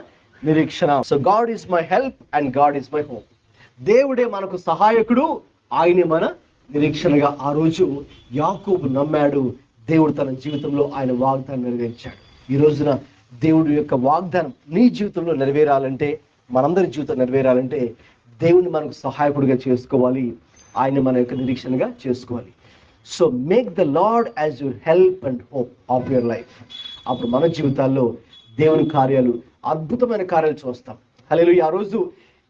Speaker 2: నిరీక్షణ. So God is my help and God is my hope. దేవుడే మనకు సహాయకుడు, ఆయనే మన నిరీక్షణగా ఆ రోజు యాకోబు నమ్మాడు. దేవుడు తన జీవితంలో ఆయన వాగ్దానం నెరవేర్చాడు. ఈ రోజున దేవుడి యొక్క వాగ్దానం నీ జీవితంలో నెరవేరాలంటే, మనందరి జీవితం నెరవేరాలంటే దేవుని మనకు సహాయకుడిగా చేసుకోవాలి, ఆయన మన యొక్క నిరీక్షణగా చేసుకోవాలి. So make the lord as your help and hope of your life. అప్పుడు మన జీవితాల్లో దేవుని కార్యాలు, అద్భుతమైన కార్యాలు చూస్తాం. హల్లెలూయా. ఆ రోజు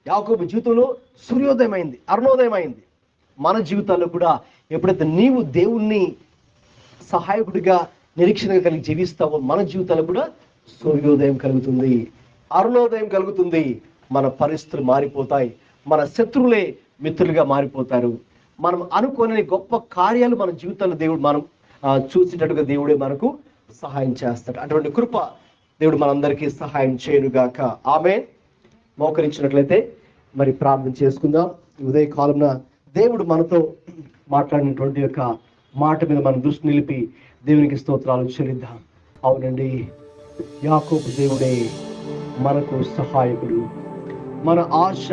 Speaker 2: యాకోబు జీవితంలో సూర్యోదయం అయింది, అరుణోదయం అయింది. మన జీవితాల్లో కూడా ఎప్పుడైతే నీవు దేవుణ్ణి సహాయకుడిగా నిరీక్షణగా కలిగి జీవిస్తావో మన జీవితాల్లో కూడా సూర్యోదయం కలుగుతుంది, అరుణోదయం కలుగుతుంది. మన పరిస్థితులు మారిపోతాయి, మన శత్రువులే మిత్రులుగా మారిపోతారు. మనం అనుకోని గొప్ప కార్యాలు మన జీవితాల్లో దేవుడు మనం చూసేటట్టుగా దేవుడే మనకు సహాయం చేస్తాడు. అటువంటి కృప దేవుడు మనందరికీ సహాయం చేయనుగాక. ఆమేన్. మోకరించినట్లయితే మరి ప్రార్థన చేసుకుందాం. ఉదయ కాలంలో దేవుడు మనతో మాట్లాడినటువంటి యొక్క మాట మీద మనం దృష్టి నిలిపి దేవునికి స్తోత్రాలు చెల్లిద్దాం. అవునండి, యాకోబు దేవుడే మనకు సహాయకుడు. మన ఆశ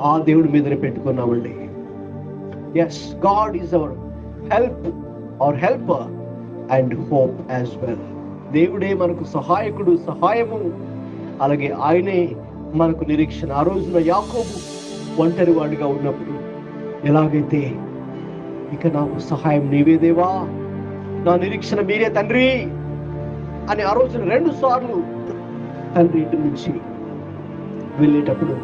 Speaker 2: ఆ దేవుడి మీదనే పెట్టుకున్నామండి. Yes, God is our help, our helper and hope as well. దేవుడే మనకు సహాయకుడు, సహాయము, అలాగే ఆయనే మనకు నిరీక్షణ. ఆ రోజున యాకోబు ఒంటరి వాడిగా ఉన్నప్పుడు ఎలాగైతే ఇక నాకు సహాయం నీవే దేవా, నా నిరీక్షణ మీరే తండ్రి అని ఆ రోజున 2 సార్లు తండ్రి ఇంటి నుంచి వెళ్ళేటప్పుడు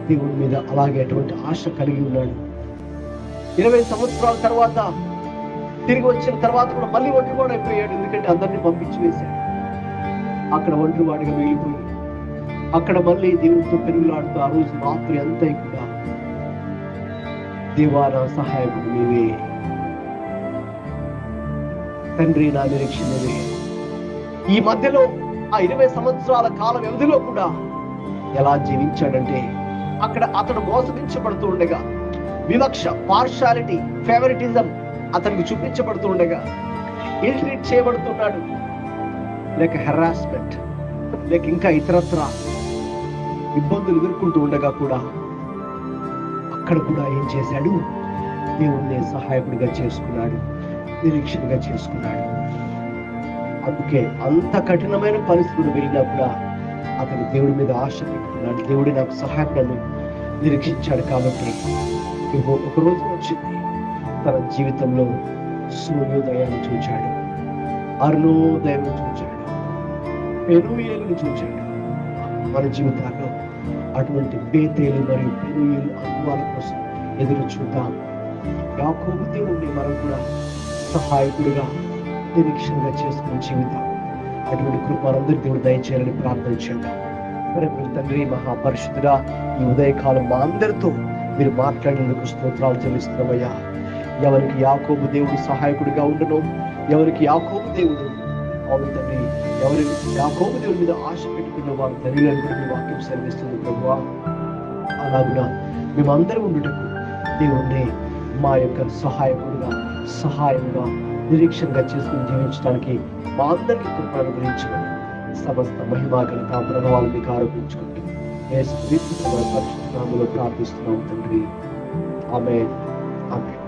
Speaker 2: దేవుడి మీద అలాగే అటువంటి ఆశ కలిగి ఉన్నాడు. 20 సంవత్సరాల తర్వాత తిరిగి వచ్చిన తర్వాత కూడా మళ్ళీ ఒంటరివాడు అయిపోయాడు. ఎందుకంటే అందరినీ పంపించి వేశాడు. అక్కడ ఒంటరివాడిగా మిగిలిపోయి అక్కడ మళ్ళీ దేవుడితో పెరుగులాడుతూ ఆ రోజు రాత్రి అంతా కూడా దేవా నా సహాయకుడు నీవే, తండ్రి నా నిరీక్షణవే. ఈ మధ్యలో ఆ 20 సంవత్సరాల కాల వ్యవధిలో కూడా ఎలా జీవించాడంటే అక్కడ అతడు మోసగించబడుతూ ఉండగా, వివక్ష, పార్షాలిటీ, ఫేవరిటిజం అతనికి చూపించబడుతూ ఉండగా, ఇల్ట్రీట్ చేయబడుతున్నాడు, లేక హెరాస్మెంట్, లేక ఇంకా ఇతరత్ర ఇబ్బందులు ఎదుర్కొంటూ ఉండగా కూడా అక్కడ కూడా ఏం చేశాడు? దేవుణ్ణి సహాయకుడిగా చేసుకున్నాడు, నిరీక్షణగా చేసుకున్నాడు. అందుకే అంత కఠినమైన పరిస్థితులు వెళ్ళినా కూడా అతను దేవుడి మీద ఆశ పెట్టుకున్నాడు. దేవుడి నాకు సహాయకులను నిరీక్షించాడు. కాబట్టి ఒక రోజు వచ్చింది, తన జీవితంలో సూర్యోదయాన్ని చూచాడు, అరుణోదయాన్ని చూచాడు, పెనుయేలును చూచాడు. మన జీవితాల్లో అటువంటి బేతేలు మరియు పెనుయేలు అనుభవాల కోసం ఎదురు చూద్దాం. యాకోబు దేవుణ్ణి మనం కూడా సహాయకుడిగా నిరీక్షణగా చేసుకుని జీవితం అటువంటి కృపలందరి దేవుడు దయచేయాలని ప్రార్థన చేద్దాం. మరి తండ్రి మహాపరిశుద్ధుడా, ఈ ఉదయకాలం మా అందరితో మీరు మాట్లాడినందుకు స్తోత్రాలు చెల్లిస్తున్నామయ్యా. ఎవరికి యాకోబు దేవుడు సహాయకుడిగా ఉండను, ఎవరికి యాకోబు దేవుడు అవును తండ్రి, ఎవరి యాకోబు దేవుడి మీద ఆశ పెట్టుకున్న వారు ధైర్యాన్ని కూడా మీ వాక్యం సెలవిస్తుంది ప్రభువా. అలాగునా మేమందరం ఉండుటకు దేవుణ్ణి మా యొక్క సహాయకుడిగా, సహాయంగా, నిరీక్షణగా చేసుకుని జీవించడానికి మా అందరికీ కృపను అనుగ్రహించమని సమస్త మహిమా ఘనత ప్రభావాలు మీకు ఆరోపించుకుంటూ యేసు క్రీస్తు పరిశుద్ధ నామములో ప్రార్థిస్తున్నాము తండ్రి. ఆమేన్. ఆమేన్.